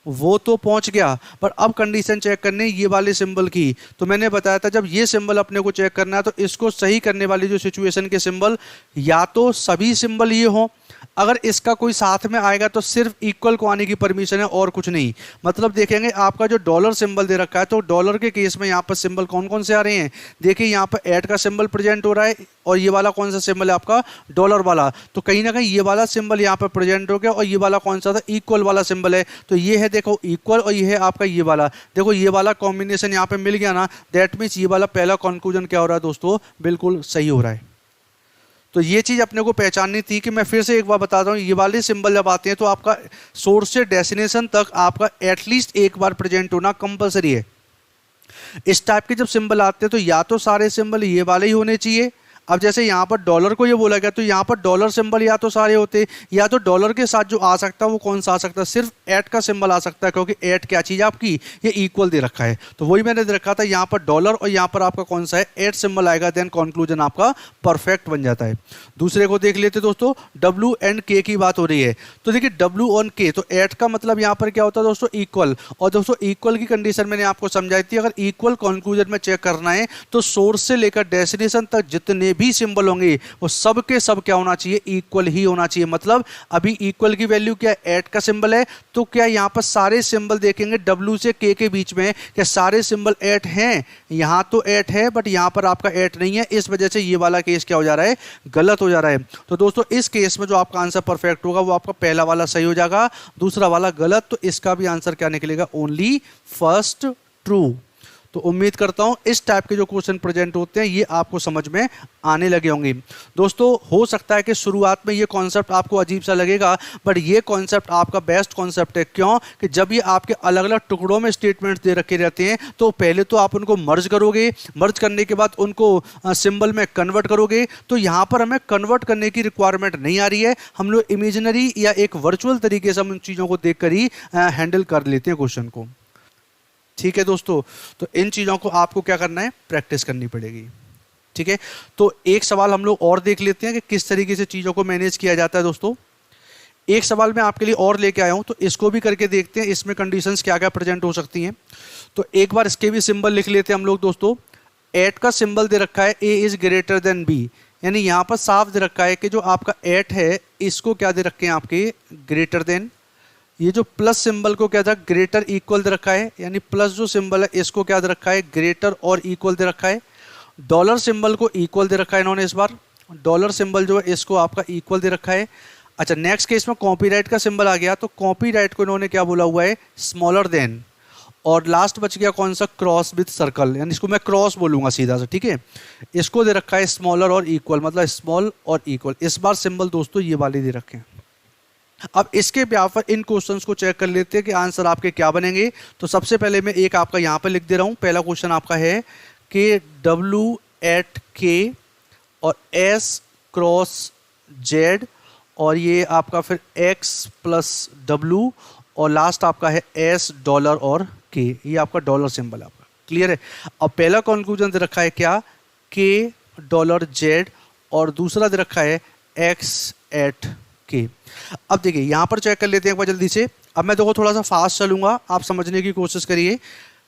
वो तो पहुंच गया, पर अब कंडीशन चेक करने ये वाले सिंबल की। तो मैंने बताया था जब ये सिंबल अपने को चेक करना है तो इसको सही करने वाली जो सिचुएशन के सिंबल या तो सभी सिंबल ये हो, अगर इसका कोई साथ में आएगा तो सिर्फ इक्वल को आने की परमिशन है और कुछ नहीं। मतलब देखेंगे आपका जो डॉलर सिंबल दे रखा है, तो डॉलर के केस में यहाँ पर सिंबल कौन कौन से आ रहे हैं, देखिए यहाँ पर ऐड का सिंबल प्रेजेंट हो रहा है और ये वाला कौन सा सिंबल है आपका, डॉलर वाला, तो कहीं ना कहीं ये वाला सिंबल यहाँ पर प्रेजेंट हो गया और ये वाला कौन सा था, इक्वल वाला सिंबल है। तो ये है देखो इक्वल और ये है आपका ये वाला, देखो ये वाला कॉम्बिनेशन यहाँ पे मिल गया ना, दैट मीन्स ये वाला पहला कंक्लूजन क्या हो रहा है दोस्तों, बिल्कुल सही हो रहा है। तो ये चीज़ अपने को पहचाननी थी कि मैं फिर से एक बार बताता हूँ, ये वाले सिंबल जब आते हैं तो आपका सोर्स से डेस्टिनेशन तक आपका एटलीस्ट एक बार प्रेजेंट होना कंपलसरी है। इस टाइप के जब सिंबल आते हैं तो या तो सारे सिंबल ये वाले ही होने चाहिए। अब जैसे यहाँ पर डॉलर को ये बोला गया तो यहाँ पर डॉलर सिंबल या तो सारे होते, या तो डॉलर के साथ जो आ सकता है वो कौन सा आ सकता है, सिर्फ ऐट का सिंबल आ सकता है, क्योंकि ऐट क्या चीज़ आपकी, ये इक्वल दे रखा है। तो वही मैंने दे रखा था, यहाँ पर डॉलर और यहाँ पर आपका कौन सा है, ऐट सिंबल आएगा, देन कंक्लूजन आपका परफेक्ट बन जाता है। दूसरे को देख लेते दोस्तों, W एंड K की बात हो रही है, तो देखिए W और K, तो ऐट का मतलब यहाँ पर क्या होता है दोस्तों, इक्वल। और दोस्तों इक्वल की कंडीशन मैंने आपको समझाई थी, अगर इक्वल कंक्लूजन में चेक करना है तो सोर्स से लेकर डेस्टिनेशन तक जितने भी सिंबल होंगे वो सब के सब क्या होना चाहिए, इक्वल ही होना चाहिए। मतलब अभी इक्वल की वैल्यू क्या, ऐट का सिंबल है, तो क्या यहाँ पर सारे सिंबल देखेंगे W से K के बीच में, क्या सारे सिंबल ऐट हैं, यहाँ तो ऐट है बट यहाँ पर आपका ऐट नहीं है, इस वजह से ये वाला केस क्या हो जा रहा है, गलत हो जा रहा है। तो दोस्तों इस केस में जो आपका आंसर परफेक्ट होगा वो आपका पहला वाला सही हो जाएगा, दूसरा वाला गलत, तो इसका भी आंसर क्या निकलेगा, ओनली फर्स्ट ट्रू। तो उम्मीद करता हूं इस टाइप के जो क्वेश्चन प्रेजेंट होते हैं ये आपको समझ में आने लगे होंगे। दोस्तों हो सकता है कि शुरुआत में ये कॉन्सेप्ट आपको अजीब सा लगेगा, बट ये कॉन्सेप्ट आपका बेस्ट कॉन्सेप्ट है। क्यों कि जब ये आपके अलग अलग टुकड़ों में स्टेटमेंट्स दे रखे रहते हैं तो पहले तो आप उनको मर्ज करोगे, मर्ज करने के बाद उनको सिंबल में कन्वर्ट करोगे। तो यहाँ पर हमें कन्वर्ट करने की रिक्वायरमेंट नहीं आ रही है, हम लोग इमेजिनरी या एक वर्चुअल तरीके से हम उन चीज़ों को देख कर ही हैंडल कर लेते हैं क्वेश्चन को। ठीक है दोस्तों, तो इन चीज़ों को आपको क्या करना है, प्रैक्टिस करनी पड़ेगी। ठीक है, तो एक सवाल हम लोग और देख लेते हैं कि किस तरीके से चीज़ों को मैनेज किया जाता है। दोस्तों एक सवाल मैं आपके लिए और लेके आया हूं, तो इसको भी करके देखते हैं इसमें कंडीशंस क्या क्या प्रेजेंट हो सकती हैं। तो एक बार इसके भी सिंबल लिख लेते हैं हम लोग। दोस्तों ऐट का सिंबल दे रखा है A is greater than B, यानी यहाँ पर साफ दे रखा है कि जो आपका ऐट है इसको क्या दे रखे हैं आपके, ग्रेटर देन। ये जो प्लस सिंबल को क्या था, ग्रेटर इक्वल दे रखा है, यानी प्लस जो सिंबल है इसको क्या दे रखा है, ग्रेटर और इक्वल दे रखा है। डॉलर सिंबल को इक्वल दे रखा है इन्होंने, इस बार डॉलर सिंबल जो है इसको आपका इक्वल दे रखा है। अच्छा नेक्स्ट केस में कॉपीराइट का सिंबल आ गया, तो कॉपीराइट को इन्होंने क्या बोला हुआ है, स्मॉलर देन। और लास्ट बच गया कौन सा, क्रॉस विथ सर्कल, यानी इसको मैं क्रॉस बोलूंगा सीधा से, ठीक है। इसको दे रखा है स्मॉलर और इक्वल, मतलब स्मॉल और इक्वल। इस बार सिंबल दोस्तों ये वाले दे रखे हैं। अब इसके ब्याह पर इन क्वेश्चंस को चेक कर लेते हैं कि आंसर आपके क्या बनेंगे। तो सबसे पहले मैं एक आपका यहाँ पर लिख दे रहा हूँ। पहला क्वेश्चन आपका है कि W एट के और S क्रॉस Z, और ये आपका फिर X प्लस W, और लास्ट आपका है S डॉलर और K, ये आपका डॉलर सिंबल है आपका। क्लियर है। अब पहला कंक्लूजन दे रखा है क्या, K डॉलर Z, और दूसरा दे रखा है X एट K। अब देखिए यहाँ पर चेक कर लेते हैं एक बार जल्दी से। अब मैं देखो थोड़ा सा फास्ट चलूंगा, आप समझने की कोशिश करिए।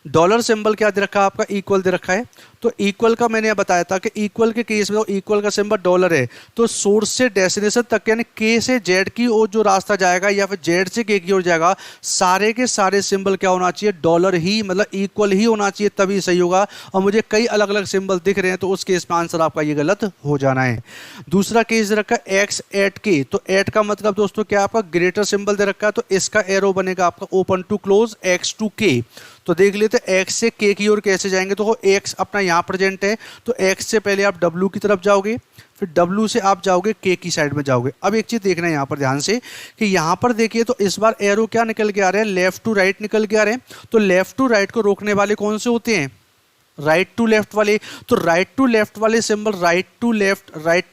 डॉलर सिंबल क्या दे रखा है आपका, इक्वल दे रखा है। तो इक्वल का मैंने बताया था कि इक्वल के केस में तो इक्वल का सिंबल डॉलर है, तो सोर्स से डेस्टिनेशन तक यानी के से जेड की ओर जो रास्ता जाएगा या फिर जेड से के की ओर जाएगा, सारे के सारे सिंबल क्या होना चाहिए, डॉलर ही, मतलब इक्वल ही होना चाहिए, तभी सही होगा। और मुझे कई अलग अलग सिंबल दिख रहे हैं, तो उस केस में आंसर आपका ये गलत हो जाना है। दूसरा केस दे रखा है एक्स एट के, तो एट का मतलब दोस्तों क्या आपका ग्रेटर सिंबल दे रखा है, तो इसका एरो बनेगा आपका open to close X to K. तो देख लेते एक्स से के की ओर कैसे जाएंगे। तो एक्स अपना यहाँ प्रेजेंट है, तो एक्स से पहले आप डब्ल्यू की तरफ जाओगे, फिर डब्ल्यू से आप जाओगे के की साइड में जाओगे। अब एक चीज देखना है यहाँ पर ध्यान से कि यहाँ पर देखिए तो इस बार एरो क्या निकल के आ रहे हैं, लेफ्ट टू राइट निकल के आ रहे हैं। तो लेफ्ट टू राइट को रोकने वाले कौन से होते हैं, राइट टू लेफ्ट वाले। तो राइट टू लेफ्ट वाले सिंबल, राइट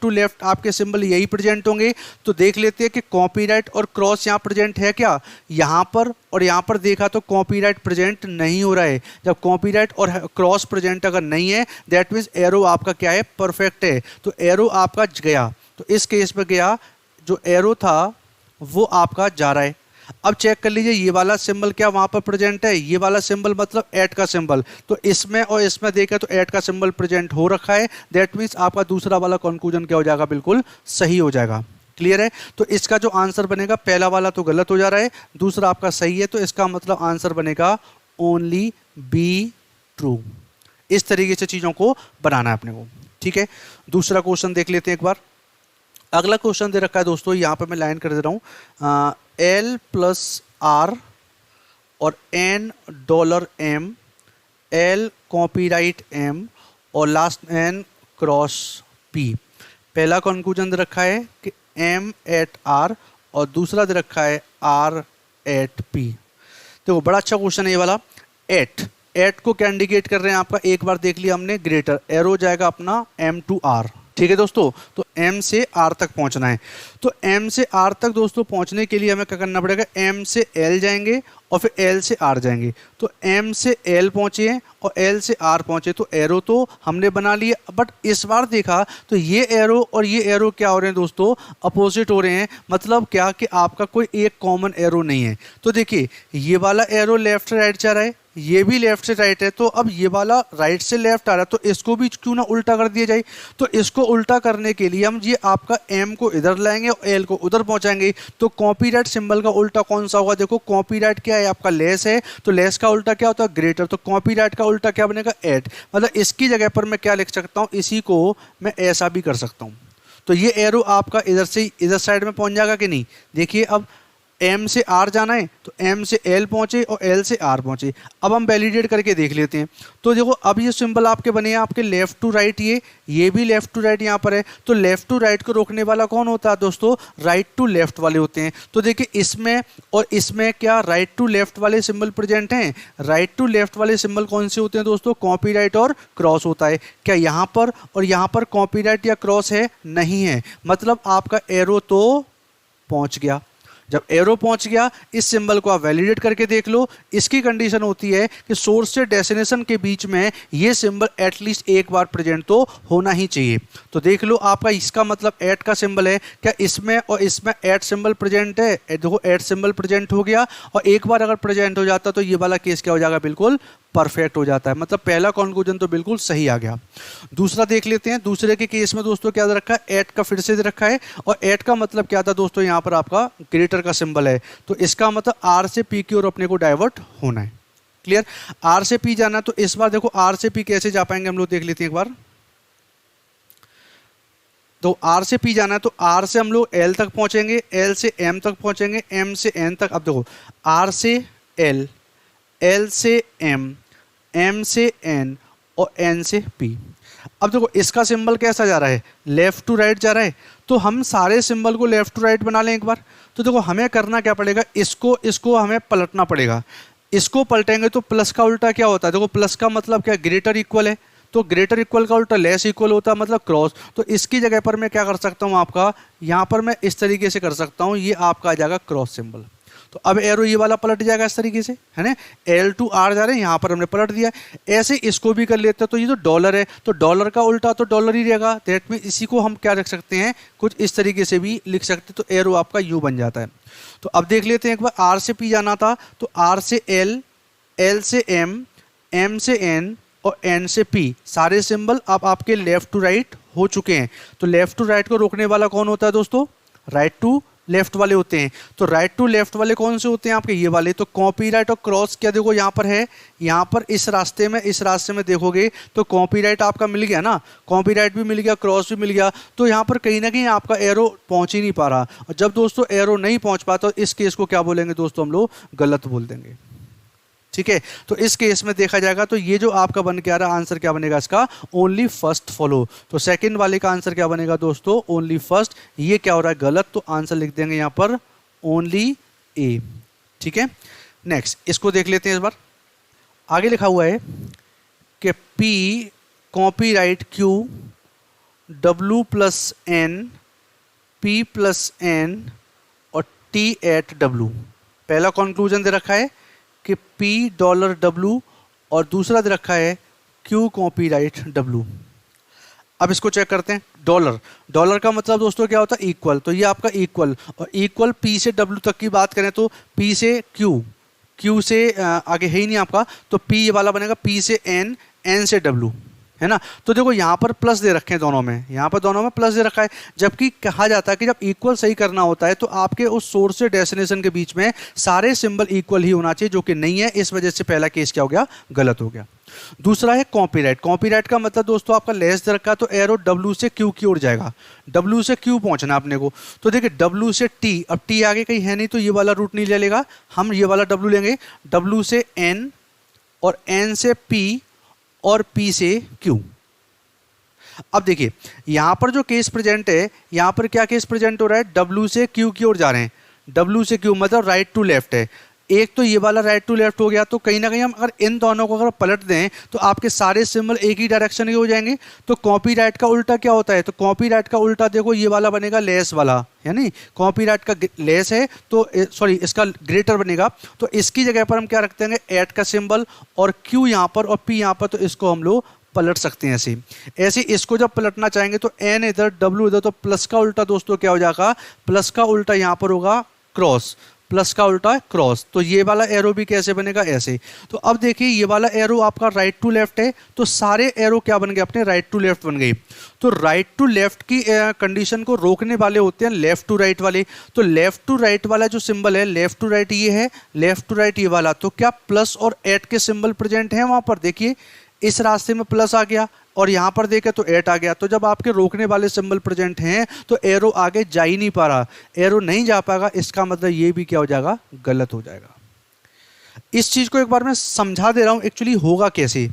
टू लेफ्ट आपके सिंबल यही प्रेजेंट होंगे। तो देख लेते हैं कि कॉपीराइट और क्रॉस यहाँ प्रेजेंट है क्या, यहाँ पर और यहाँ पर देखा तो कॉपीराइट प्रेजेंट नहीं हो रहा है। जब कॉपीराइट और क्रॉस प्रेजेंट अगर नहीं है, दैट मीन्स एरो आपका क्या है, परफेक्ट है। तो एरो आपका गया, तो इस केस में गया, जो एरो था वो आपका जा रहा है। अब चेक कर लीजिए ये वाला सिंबल क्या वहां पर प्रेजेंट है, ये वाला सिंबल मतलब ऐट का सिंबल। तो इसमें और इसमें देखें तो ऐट का सिंबल प्रेजेंट हो रखा है, दैट मीन्स आपका दूसरा वाला कंक्लूजन क्या हो जाएगा, बिल्कुल सही हो जाएगा। क्लियर है। तो इसका जो आंसर बनेगा, पहला वाला तो गलत हो जा रहा है, दूसरा आपका सही है, तो इसका मतलब आंसर बनेगा ओनली बी ट्रू। इस तरीके से चीजों को बनाना है अपने को, ठीक है। दूसरा क्वेश्चन देख लेते हैं एक बार। अगला क्वेश्चन दे रखा है दोस्तों, यहाँ पे मैं लाइन कर दे रहा हूँ, एल प्लस आर और N dollar M, L copyright M और लास्ट एन क्रॉस पी। पहला कंक्लूजन दे रखा है कि एम एट आर और दूसरा दे रखा है आर एट पी। देखो बड़ा अच्छा क्वेश्चन है ये वाला। एट को क्या इंडिकेट कर रहे हैं आपका, एक बार देख लिया हमने, ग्रेटर, एरो जाएगा अपना एम टू आर, ठीक है दोस्तों। तो M से R तक पहुंचना है। तो M से R तक दोस्तों पहुंचने के लिए हमें क्या करना पड़ेगा, M से L जाएंगे और फिर L से R जाएंगे। तो M से L पहुंचे और L से R पहुंचे, तो एरो तो हमने बना लिया। बट इस बार देखा तो ये एरो और ये एरो क्या हो रहे हैं दोस्तों, अपोजिट हो रहे हैं। मतलब क्या कि आपका कोई एक कॉमन एरो नहीं है। तो देखिए ये वाला एरो लेफ्ट से राइट जा रहा है, ये भी लेफ्ट से राइट है, तो अब ये वाला राइट से लेफ्ट आ रहा है, तो इसको भी क्यों ना उल्टा कर दिया जाए। तो इसको उल्टा करने के लिए हम ये आपका M को इधर लाएंगे और L को उधर पहुंचाएंगे। तो कॉपीराइट सिंबल का उल्टा कौन सा होगा, देखो कॉपीराइट क्या है आपका, लेस है, तो लेस का उल्टा क्या होता है, ग्रेटर। तो कॉपीराइट का उल्टा क्या बनेगा, एट। मतलब इसकी जगह पर मैं क्या लिख सकता हूँ, इसी को मैं ऐसा भी कर सकता हूँ। तो ये एरो आपका इधर से इधर साइड में पहुंच जाएगा कि नहीं। देखिए अब M से R जाना है, तो M से L पहुंचे और L से R पहुंचे। अब हम वैलिडेट करके देख लेते हैं। तो देखो अब ये सिंबल आपके बने हैं आपके लेफ्ट टू राइट, ये भी लेफ्ट टू राइट यहाँ पर है। तो लेफ्ट टू राइट को रोकने वाला कौन होता है दोस्तों, राइट टू लेफ्ट वाले होते हैं। तो देखिए इसमें और इसमें क्या राइट टू लेफ्ट वाले सिंबल प्रेजेंट हैं। राइट टू लेफ्ट वाले सिंबल कौन से होते हैं दोस्तों, कॉपीराइट और क्रॉस होता है। क्या यहाँ पर और यहाँ पर कॉपीराइट या क्रॉस है, नहीं है। मतलब आपका एरो तो पहुंच गया। जब एरो पहुंच गया, इस सिंबल को आप वैलिडेट करके देख लो। इसकी कंडीशन होती है कि सोर्स से डेस्टिनेशन के बीच में ये सिंबल एटलीस्ट एक बार प्रेजेंट तो होना ही चाहिए। तो देख लो आपका इसका मतलब ऐट का सिंबल है, क्या इसमें और इसमें ऐट सिंबल प्रेजेंट है। देखो ऐट सिंबल प्रेजेंट हो गया, और एक बार अगर प्रेजेंट हो जाता तो ये वाला केस क्या हो जाएगा, बिल्कुल परफेक्ट हो जाता है। मतलब पहला कंक्लूजन तो बिल्कुल सही आ गया। दूसरा देख लेते हैं। दूसरे के केस में दोस्तों क्या दे रखा है, ऐट का फिर से दे रखा है, और ऐट का मतलब क्या था दोस्तों, यहाँ पर आपका ग्रेटर का सिंबल है। तो इसका मतलब आर से पी की ओर अपने को डाइवर्ट होना है। क्लियर। आर से पी जाना, तो इस बार देखो आर से पी कैसे जा पाएंगे हम लोग देख लेते हैं एक बार। तो आर से पी जाना है, तो आर से हम लोग एल तक पहुंचेंगे, एल से एम तक पहुंचेंगे, एम से एन तक। अब देखो आर से एल, L से M, M से N और N से P। अब देखो इसका सिंबल कैसा जा रहा है, लेफ्ट टू राइट जा रहा है, तो हम सारे सिंबल को लेफ्ट टू राइट बना लें एक बार। तो देखो हमें करना क्या पड़ेगा, इसको हमें पलटना पड़ेगा। इसको पलटेंगे तो प्लस का उल्टा क्या होता है, देखो प्लस का मतलब क्या, ग्रेटर इक्वल है, तो ग्रेटर इक्वल का उल्टा लेस इक्वल होता है, मतलब क्रॉस। तो इसकी जगह पर मैं क्या कर सकता हूँ, आपका यहाँ पर मैं इस तरीके से कर सकता हूँ, ये आपका आ जाएगा क्रॉस सिंबल। तो अब एरो ये वाला पलट जाएगा इस तरीके से, है ना, L to R जा रहे हैं, यहाँ पर हमने पलट दिया। ऐसे इसको भी कर लेते हैं, तो ये जो डॉलर है तो डॉलर का उल्टा तो डॉलर ही रहेगा, दैट में इसी को हम क्या रख सकते हैं, कुछ इस तरीके से भी लिख सकते हैं, तो एरो आपका U बन जाता है। तो अब देख लेते हैं एक बार, R से P जाना था तो R से L, L से M, M से N और N से P, सारे सिंबल अब आपके लेफ्ट टू राइट हो चुके हैं। तो लेफ्ट टू राइट को रोकने वाला कौन होता है दोस्तों, राइट टू लेफ्ट वाले होते हैं। तो राइट टू लेफ्ट वाले कौन से होते हैं आपके, ये वाले। तो कॉपीराइट और क्रॉस क्या देखो यहाँ पर है, यहाँ पर इस रास्ते में देखोगे तो कॉपीराइट आपका मिल गया ना, कॉपीराइट भी मिल गया, क्रॉस भी मिल गया। तो यहाँ पर कहीं ना कहीं आपका एरो पहुँच ही नहीं पा रहा, और जब दोस्तों एरो नहीं पहुँच पाता तो इस केस को क्या बोलेंगे दोस्तों, हम लोग गलत बोल देंगे। ठीक है, तो इस केस में देखा जाएगा तो ये जो आपका बन के आ रहा है आंसर क्या बनेगा इसका, ओनली फर्स्ट फॉलो। तो सेकंड वाले का आंसर क्या बनेगा दोस्तों, ओनली फर्स्ट। ये क्या हो रहा है गलत, तो आंसर लिख देंगे यहाँ पर ओनली ए। ठीक है, नेक्स्ट इसको देख लेते हैं इस बार। आगे लिखा हुआ है कि P copyright Q, W plus N, P plus N और T एट W। पहला कंक्लूजन दे रखा है कि $P और दूसरा दे रखा है Q कॉपीराइट W। अब इसको चेक करते हैं। डॉलर का मतलब दोस्तों क्या होता है, इक्वल। तो ये आपका इक्वल, और इक्वल P से W तक की बात करें तो P से Q से आगे है ही नहीं आपका, तो P ये वाला बनेगा P से N, N से W, है ना। तो देखो यहाँ पर प्लस दे रखे हैं दोनों में, यहाँ पर दोनों में प्लस दे रखा है, जबकि कहा जाता है कि जब इक्वल सही करना होता है तो आपके उस सोर्स से डेस्टिनेशन के बीच में सारे सिंबल इक्वल ही होना चाहिए, जो कि नहीं है। इस वजह से पहला केस क्या हो गया, गलत हो गया। दूसरा है कॉपीराइट। कॉपीराइट का मतलब दोस्तों आपका लेस दे रखा है, तो एरो W से Q की ओर जाएगा, W से Q पहुंचना अपने को। तो देखिए W से T, अब T आगे कहीं है नहीं तो ये वाला रूट नहीं ले लेगा, हम ये वाला W लेंगे। W से N और N से P और P से Q। अब देखिए यहां पर जो केस प्रेजेंट है, यहां पर क्या केस प्रेजेंट हो रहा है, W से Q की ओर जा रहे हैं। W से Q मतलब राइट टू लेफ्ट है। एक तो ये वाला राइट टू लेफ्ट हो गया, तो कहीं ना कहीं हम अगर इन दोनों को अगर पलट दें तो आपके सारे सिंबल एक ही डायरेक्शन के हो जाएंगे। तो कॉपीराइट का उल्टा क्या होता है, तो कॉपीराइट का उल्टा देखो ये वाला बनेगा लेस वाला, है नहीं। कॉपीराइट का लेस है तो सॉरी इसका ग्रेटर बनेगा, तो इसकी जगह पर हम क्या रखते हैं, एट का सिंबल और Q यहाँ पर और P यहाँ पर, तो इसको हम लोग पलट सकते हैं ऐसे इसको जब पलटना चाहेंगे तो N इधर W इधर, तो प्लस का उल्टा दोस्तों क्या हो जाएगा, प्लस का उल्टा यहाँ पर होगा क्रॉस, प्लस का उल्टा क्रॉस। तो ये वाला एरो भी कैसे बनेगा, ऐसे। तो अब देखिए ये वाला एरो आपका राइट टू लेफ्ट है, तो सारे एरो क्या बन गए अपने, राइट टू लेफ्ट बन गए। तो राइट टू लेफ्ट की कंडीशन को रोकने वाले होते हैं लेफ्ट टू राइट वाले। तो लेफ्ट टू राइट वाला जो सिंबल है, लेफ्ट टू राइट ये है, लेफ्ट टू राइट ये वाला, तो क्या प्लस और एट के सिंबल प्रेजेंट हैं वहां पर। देखिए इस रास्ते में प्लस आ गया और यहाँ पर देखें तो एट आ गया। तो जब आपके रोकने वाले सिंबल प्रेजेंट हैं तो एरो आगे जा ही नहीं पा रहा, एरो नहीं जा पाएगा, इसका मतलब ये भी क्या हो जाएगा, गलत हो जाएगा। इस चीज़ को एक बार मैं समझा दे रहा हूँ एक्चुअली होगा कैसे।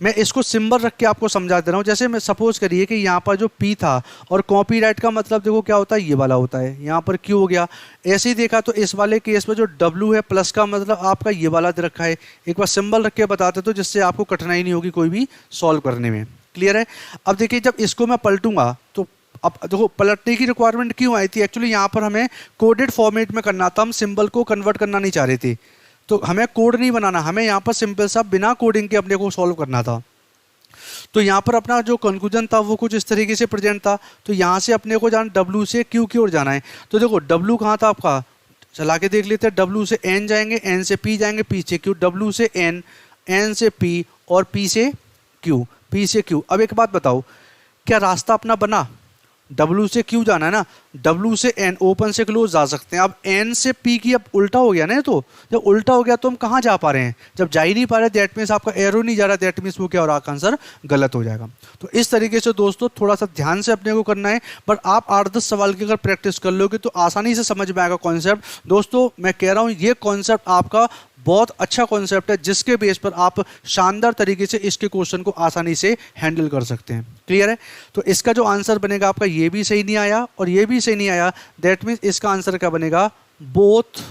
मैं इसको सिंबल रख के आपको समझा दे रहा हूँ। जैसे मैं सपोज करिए कि यहाँ पर जो P था और कॉपीराइट का मतलब देखो क्या होता है, ये वाला होता है, यहाँ पर Q हो गया। ऐसे ही देखा तो इस वाले केस में जो W है प्लस का मतलब आपका ये वाला दे रखा है। एक बार सिंबल रख के बताते तो जिससे आपको कठिनाई नहीं होगी कोई भी सॉल्व करने में। क्लियर है। अब देखिए जब इसको मैं पलटूंगा तो अब देखो पलटने की रिक्वायरमेंट क्यों आई थी, एक्चुअली यहाँ पर हमें कोडेड फॉर्मेट में करना था, हम सिंबल को कन्वर्ट करना नहीं चाह रहे थे। तो हमें कोड नहीं बनाना, हमें यहाँ पर सिंपल सा बिना कोडिंग के अपने को सॉल्व करना था। तो यहाँ पर अपना जो कंक्लूजन था वो कुछ इस तरीके से प्रेजेंट था। तो यहाँ से अपने को जाना W से Q की ओर जाना है। तो देखो W कहाँ था आपका, चला के देख लेते हैं। W से N जाएंगे, N से P जाएंगे, P से Q, W से N, N से P और P से Q, P से Q। अब एक बात बताओ, क्या रास्ता अपना बना, W से Q जाना है ना, W से N ओपन से क्लोज जा सकते हैं। अब N से P की अब उल्टा हो गया ना, तो जब उल्टा हो गया तो हम कहाँ जा पा रहे हैं, जब जा ही नहीं पा रहे, दैट मीन्स आपका एरो नहीं जा रहा, दैट मीन्स वो क्या हो रहा, आपका आंसर गलत हो जाएगा। तो इस तरीके से दोस्तों थोड़ा सा ध्यान से अपने को करना है, बट आप 8-10 सवाल की अगर प्रैक्टिस कर लोगे तो आसानी से समझ में आएगा कॉन्सेप्ट। दोस्तों मैं कह रहा हूँ ये कॉन्सेप्ट आपका बहुत अच्छा कॉन्सेप्ट है जिसके बेस पर आप शानदार तरीके से इसके क्वेश्चन को आसानी से हैंडल कर सकते हैं। क्लियर है? तो इसका जो आंसर बनेगा आपका, ये भी सही नहीं आया और ये भी सही नहीं आया, दैट मीन्स इसका आंसर क्या बनेगा, बोथ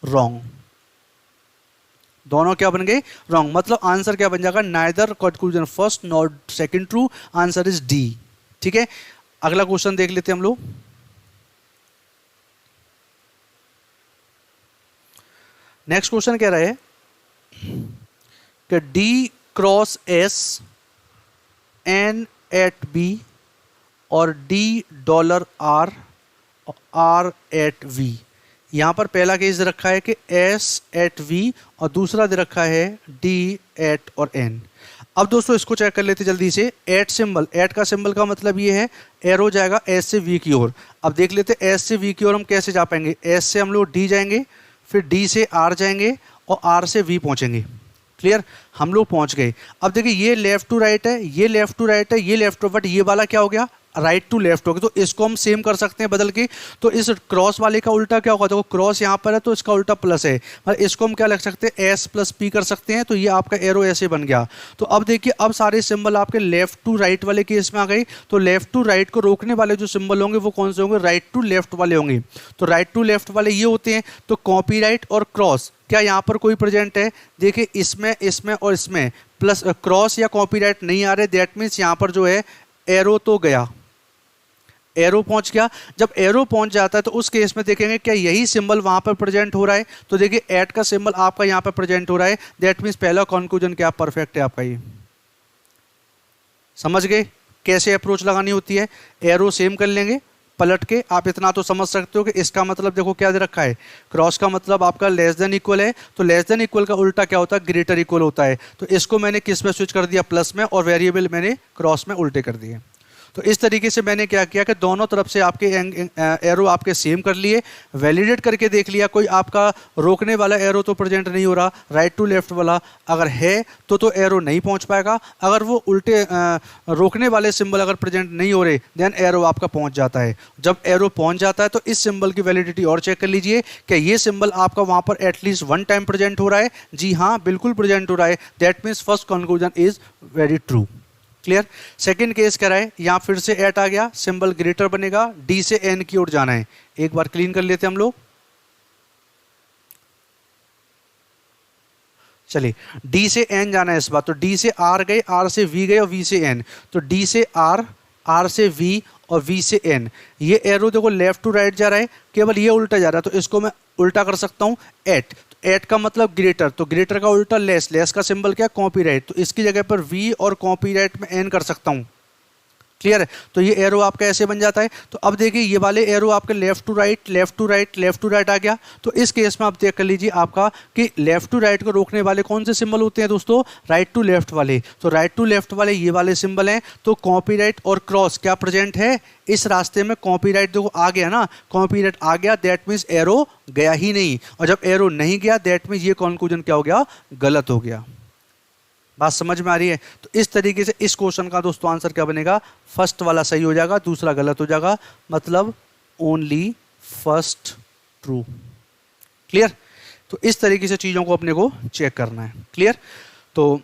रॉन्ग। दोनों क्या बन गए, रॉन्ग। मतलब आंसर क्या बन जाएगा, neither conclusion first not second true, answer is D. ठीक है, अगला क्वेश्चन देख लेते हैं हम लोग। नेक्स्ट क्वेश्चन कह रहा है कि D cross S N at B और D dollar R R at V. यहां पर पहला केस दे रखा है कि एस एट वी और दूसरा दे रखा है डी एट और एन। अब दोस्तों इसको चेक कर लेते जल्दी से। एट सिंबल, एट का सिंबल का मतलब ये है एरो जाएगा एस से वी की ओर। अब देख लेते एस से वी की ओर हम कैसे जा पाएंगे। एस से हम लोग डी जाएंगे, फिर डी से आर जाएंगे और आर से वी पहुंचेंगे। क्लियर, हम लोग पहुंच गए। अब देखिए ये लेफ्ट टू राइट है, ये लेफ्ट टू राइट है, ये लेफ्ट टू, बट ये वाला क्या हो गया, राइट टू लेफ्ट हो गया। तो इसको हम सेम कर सकते हैं बदल के। तो इस क्रॉस वाले का उल्टा क्या होगा, देखो क्रॉस यहाँ पर है तो इसका उल्टा प्लस है, मतलब इसको हम क्या लिख सकते हैं, एस प्लस पी कर सकते हैं। तो ये आपका एरो ऐसे बन गया। तो अब देखिए अब सारे सिंबल आपके लेफ्ट टू राइट वाले केस में आ गए। तो लेफ्ट टू राइट को रोकने वाले जो सिंबल होंगे वो कौन से होंगे, राइट टू लेफ्ट वाले होंगे। तो राइट टू लेफ्ट वाले ये होते हैं। तो कॉपीराइट और क्रॉस क्या यहाँ पर कोई प्रेजेंट है, देखिए इसमें इसमें और इसमें प्लस क्रॉस या कॉपीराइट नहीं आ रहे, दैट मीन्स यहाँ पर जो है एरो तो गया, एरो पहुंच गया। जब एरो पहुंच जाता है तो उस केस में देखेंगे क्या यही सिंबल वहां पर प्रेजेंट हो रहा है। तो देखिए एट का सिंबल आपका यहां पर प्रेजेंट हो रहा है, दैट मीन्स पहला कंक्लूजन क्या परफेक्ट है आपका। ये समझ गए कैसे अप्रोच लगानी होती है। एरो सेम कर लेंगे पलट के। आप इतना तो समझ सकते हो कि इसका मतलब देखो क्या दे रखा है, क्रॉस का मतलब आपका लेस देन इक्वल है। तो लेस देन इक्वल का उल्टा क्या होता है, ग्रेटर इक्वल होता है। तो इसको मैंने किस में स्विच कर दिया, प्लस में, और वेरिएबल मैंने क्रॉस में उल्टे कर दिए। तो इस तरीके से मैंने क्या किया कि दोनों तरफ से आपके एरो आपके सेम कर लिए, वैलिडेट करके देख लिया कोई आपका रोकने वाला एरो तो प्रेजेंट नहीं हो रहा, राइट टू लेफ्ट वाला अगर है तो एरो नहीं पहुंच पाएगा। अगर वो उल्टे रोकने वाले सिंबल अगर प्रेजेंट नहीं हो रहे देन एरो आपका पहुंच जाता है। जब एरो पहुंच जाता है तो इस सिंबल की वैलिडिटी और चेक कर लीजिए कि ये सिंबल आपका वहां पर एटलीस्ट वन टाइम प्रेजेंट हो रहा है। जी हाँ, बिल्कुल प्रेजेंट हो रहा है, that means first conclusion is very true. Clear. Second case क्या है, यहां फिर से एट आ गया, सिंबल ग्रेटर बनेगा, डी से एन की ओर जाना है। एक बार क्लीन कर लेते हैं हम लोग। चलिए डी से एन जाना है इस बार, तो डी से आर गए, आर से वी गए और वी से एन। तो डी से आर, आर से वी और वी से एन। ये एरो देखो लेफ्ट टू राइट जा रहा है, केवल ये उल्टा जा रहा है। तो इसको मैं उल्टा कर सकता हूं एट। एट का मतलब ग्रेटर, तो ग्रेटर का उल्टा लेस, लेस का सिंबल क्या, कॉपीराइट। तो इसकी जगह पर वी और कॉपीराइट में एन कर सकता हूं। क्लियर है। तो ये एरो आपका ऐसे बन जाता है। तो अब देखिए ये वाले एरो आपके left to right, left to right, left to right आ गया। तो इस केस में आप चेक कर लीजिए आपका कि लेफ्ट टू राइट को रोकने वाले कौन से सिंबल होते हैं दोस्तों, राइट टू लेफ्ट वाले। तो राइट टू लेफ्ट वाले ये वाले सिंबल हैं। तो कॉपीराइट और क्रॉस क्या प्रेजेंट है इस रास्ते में, कॉपीराइट देखो आ गया ना, कॉपीराइट आ गया, दैट मीन्स एरो गया ही नहीं। और जब एरो नहीं गया दैट मीन्स ये कंक्लूजन क्या हो गया, गलत हो गया। बात समझ में आ रही है। तो इस तरीके से इस क्वेश्चन का दोस्तों आंसर क्या बनेगा, फर्स्ट वाला सही हो जाएगा, दूसरा गलत हो जाएगा, मतलब ओनली फर्स्ट ट्रू। क्लियर। तो इस तरीके से चीजों को अपने को चेक करना है। क्लियर। तो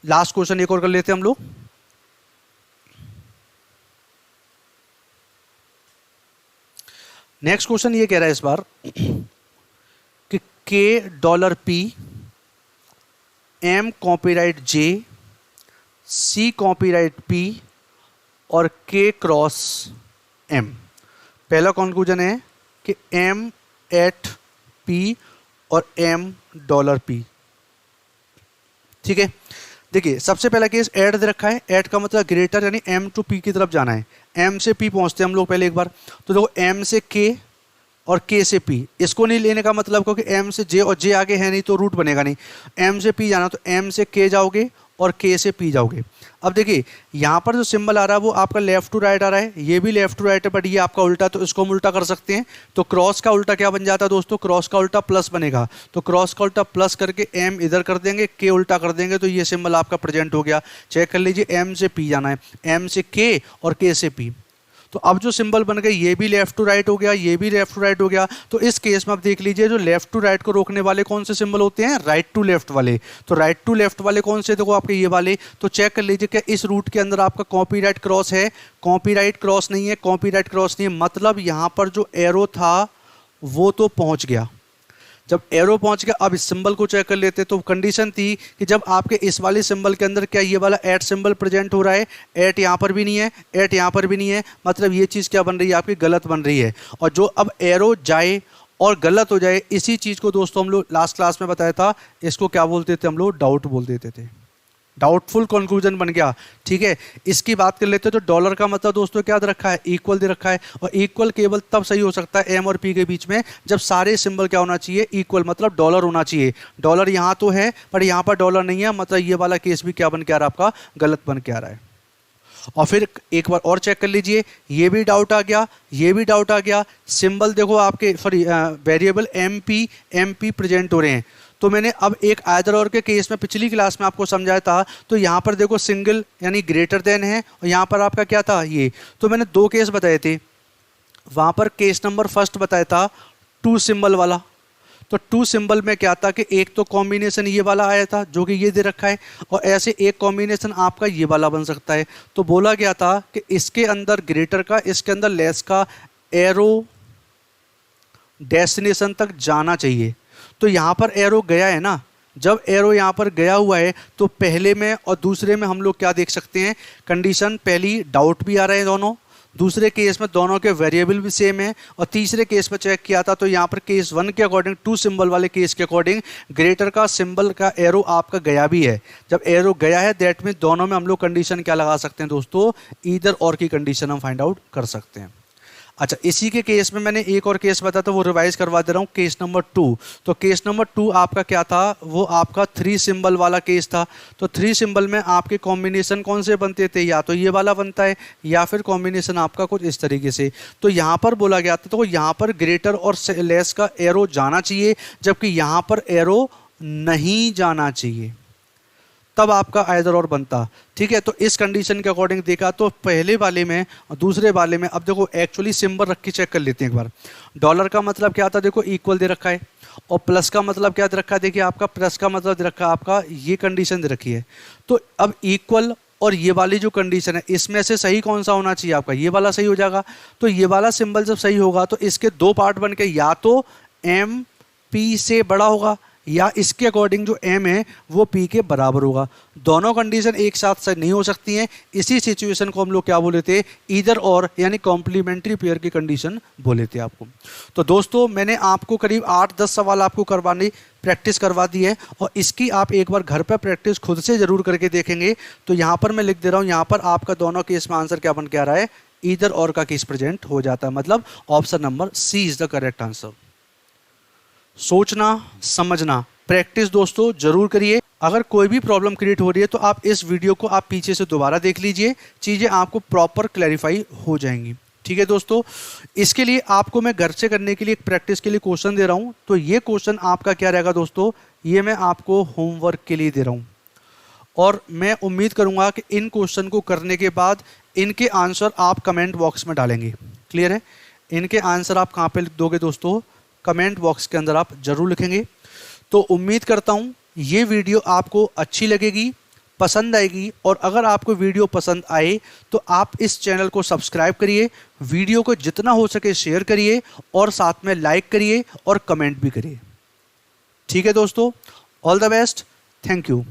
लास्ट क्वेश्चन एक और कर लेते हैं हम लोग। नेक्स्ट क्वेश्चन ये कह रहा है इस बार कि के डॉलर पी, एम कॉपीराइट जे, सी कॉपीराइट पी और के क्रॉस एम। पहला कंक्लूजन है कि एम एट पी और एम डॉलर पी। ठीक है। देखिए सबसे पहला केस ऐड दे रखा है, ऐड का मतलब ग्रेटर यानी एम टू पी की तरफ जाना है। एम से पी पहुंचते हैं हम लोग पहले एक बार। तो देखो एम से के और के से पी, इसको नहीं लेने का मतलब क्योंकि एम से जे और जे आगे है नहीं तो रूट बनेगा नहीं। एम से पी जाना तो एम से के जाओगे और के से पी जाओगे। अब देखिए यहाँ पर जो सिंबल आ रहा है वो आपका लेफ्ट टू राइट आ रहा है, ये भी लेफ्ट टू राइट है बट ये आपका उल्टा, तो इसको हम उल्टा कर सकते हैं। तो क्रॉस का उल्टा क्या बन जाता है दोस्तों, क्रॉस का उल्टा प्लस बनेगा। तो क्रॉस का उल्टा प्लस करके एम इधर कर देंगे, के उल्टा कर देंगे, तो ये सिंबल आपका प्रेजेंट हो गया। चेक कर लीजिए, एम से पी जाना है, एम से के और के से पी। तो अब जो सिंबल बन गए ये भी लेफ्ट टू राइट हो गया, ये भी लेफ्ट टू राइट हो गया। तो इस केस में आप देख लीजिए जो लेफ्ट टू राइट को रोकने वाले कौन से सिंबल होते हैं, राइट टू लेफ्ट वाले। तो राइट टू लेफ्ट वाले कौन से, देखो आपके ये वाले। तो चेक कर लीजिए क्या इस रूट के अंदर आपका कॉपीराइट क्रॉस है, कॉपीराइट क्रॉस नहीं है, कॉपीराइट क्रॉस नहीं है, मतलब यहां पर जो एरो था वो तो पहुंच गया। जब एरो पहुंच गया, अब इस सिंबल को चेक कर लेते। तो कंडीशन थी कि जब आपके इस वाले सिंबल के अंदर क्या ये वाला एट सिंबल प्रेजेंट हो रहा है, एट यहाँ पर भी नहीं है, एट यहाँ पर भी नहीं है, मतलब ये चीज़ क्या बन रही है आपकी, गलत बन रही है। और जो अब एरो जाए और गलत हो जाए, इसी चीज़ को दोस्तों हम लोग लास्ट क्लास में बताया था, इसको क्या बोलते थे हम लोग, डाउट बोल देते थे। डाउटफुल कंक्लूजन बन गया। ठीक है, इसकी बात कर लेते हैं। तो डॉलर का मतलब दोस्तों क्या दे रखा है, इक्वल दे रखा है। और इक्वल केवल तब सही हो सकता है एम और पी के बीच में जब सारे सिंबल क्या होना चाहिए, इक्वल, मतलब डॉलर होना चाहिए। डॉलर यहाँ तो है पर यहाँ पर डॉलर नहीं है, मतलब ये वाला केस भी क्या बन के आ रहा है आपका, गलत बन के आ रहा है। और फिर एक बार और चेक कर लीजिए, ये भी डाउट आ गया, ये भी डाउट आ गया। सिंबल देखो आपके sorry variable M P present हो रहे हैं। तो मैंने अब एक आइदर और के केस में पिछली क्लास में आपको समझाया था। तो यहाँ पर देखो सिंगल यानी ग्रेटर देन है, और यहाँ पर आपका क्या था ये। तो मैंने दो केस बताए थे, वहाँ पर केस नंबर फर्स्ट बताया था टू सिंबल वाला। तो टू सिंबल में क्या था कि एक तो कॉम्बिनेशन ये वाला आया था जो कि ये दे रखा है, और ऐसे एक कॉम्बिनेशन आपका ये वाला बन सकता है। तो बोला गया था कि इसके अंदर ग्रेटर का, इसके अंदर लेस का एरो डेस्टिनेशन तक जाना चाहिए। तो यहाँ पर एरो गया है ना, जब एरो यहाँ पर गया हुआ है तो पहले में और दूसरे में हम लोग क्या देख सकते हैं, कंडीशन पहली डाउट भी आ रहे हैं दोनों, दूसरे केस में दोनों के वेरिएबल भी सेम है, और तीसरे केस में चेक किया था तो यहाँ पर केस वन के अकॉर्डिंग, टू सिंबल वाले केस के अकॉर्डिंग ग्रेटर का सिंबल का एरो आपका गया भी है। जब एरो गया है दैट मीन दोनों में हम लोग कंडीशन क्या लगा सकते हैं दोस्तों, ईदर और की कंडीशन हम फाइंड आउट कर सकते हैं। अच्छा, इसी के केस में मैंने एक और केस बताया था, वो रिवाइज करवा दे रहा हूँ, केस नंबर 2। तो केस नंबर 2 आपका क्या था, वो आपका 3 सिंबल वाला केस था। तो 3 सिंबल में आपके कॉम्बिनेशन कौन से बनते थे, या तो ये वाला बनता है या फिर कॉम्बिनेशन आपका कुछ इस तरीके से। तो यहाँ पर बोला गया था तो यहाँ पर ग्रेटर और लेस का एरो जाना चाहिए, जबकि यहाँ पर एरो नहीं जाना चाहिए, तब आपका आइदर और बनता। ठीक है, तो इस कंडीशन के अकॉर्डिंग देखा तो पहले वाले में और दूसरे वाले में, अब देखो एक्चुअली सिंबल रख के चेक कर लेते हैं एक बार। डॉलर का मतलब क्या था, देखो इक्वल दे रखा है, और प्लस का मतलब क्या दे रखा है, देखिए आपका प्लस का मतलब दे रखा है आपका, ये कंडीशन दे रखी है। तो अब इक्वल और ये वाली जो कंडीशन है, इसमें से सही कौन सा होना चाहिए आपका, ये वाला सही हो जाएगा। तो ये वाला सिंबल जब सही होगा तो इसके दो पार्ट बन के, या तो एम पी से बड़ा होगा या इसके अकॉर्डिंग जो m है वो p के बराबर होगा। दोनों कंडीशन एक साथ सही नहीं हो सकती हैं। इसी सिचुएशन को हम लोग क्या बोले थे, ईदर और यानी कॉम्प्लीमेंट्री पेयर की कंडीशन बोले थे आपको। तो दोस्तों मैंने आपको करीब 8-10 सवाल आपको करवाने प्रैक्टिस करवा दी है, और इसकी आप एक बार घर पर प्रैक्टिस खुद से ज़रूर करके देखेंगे। तो यहाँ पर मैं लिख दे रहा हूँ, यहाँ पर आपका दोनों केस में आंसर क्या बन के आ रहा है, ईदर और का केस प्रेजेंट हो जाता है, मतलब option number C is the correct answer. सोचना समझना प्रैक्टिस दोस्तों जरूर करिए। अगर कोई भी प्रॉब्लम क्रिएट हो रही है तो आप इस वीडियो को आप पीछे से दोबारा देख लीजिए, चीज़ें आपको प्रॉपर क्लैरिफाई हो जाएंगी। ठीक है दोस्तों, इसके लिए आपको मैं घर से करने के लिए एक प्रैक्टिस के लिए क्वेश्चन दे रहा हूं। तो ये क्वेश्चन आपका क्या रहेगा दोस्तों, ये मैं आपको होमवर्क के लिए दे रहा हूं, और मैं उम्मीद करूंगा कि इन क्वेश्चन को करने के बाद इनके आंसर आप कमेंट बॉक्स में डालेंगे। क्लियर है, इनके आंसर आप कहाँ पे लिख दोगे दोस्तों, कमेंट बॉक्स के अंदर आप जरूर लिखेंगे। तो उम्मीद करता हूँ ये वीडियो आपको अच्छी लगेगी, पसंद आएगी, और अगर आपको वीडियो पसंद आए तो आप इस चैनल को सब्सक्राइब करिए, वीडियो को जितना हो सके शेयर करिए, और साथ में लाइक करिए और कमेंट भी करिए। ठीक है दोस्तों, all the best, thank you.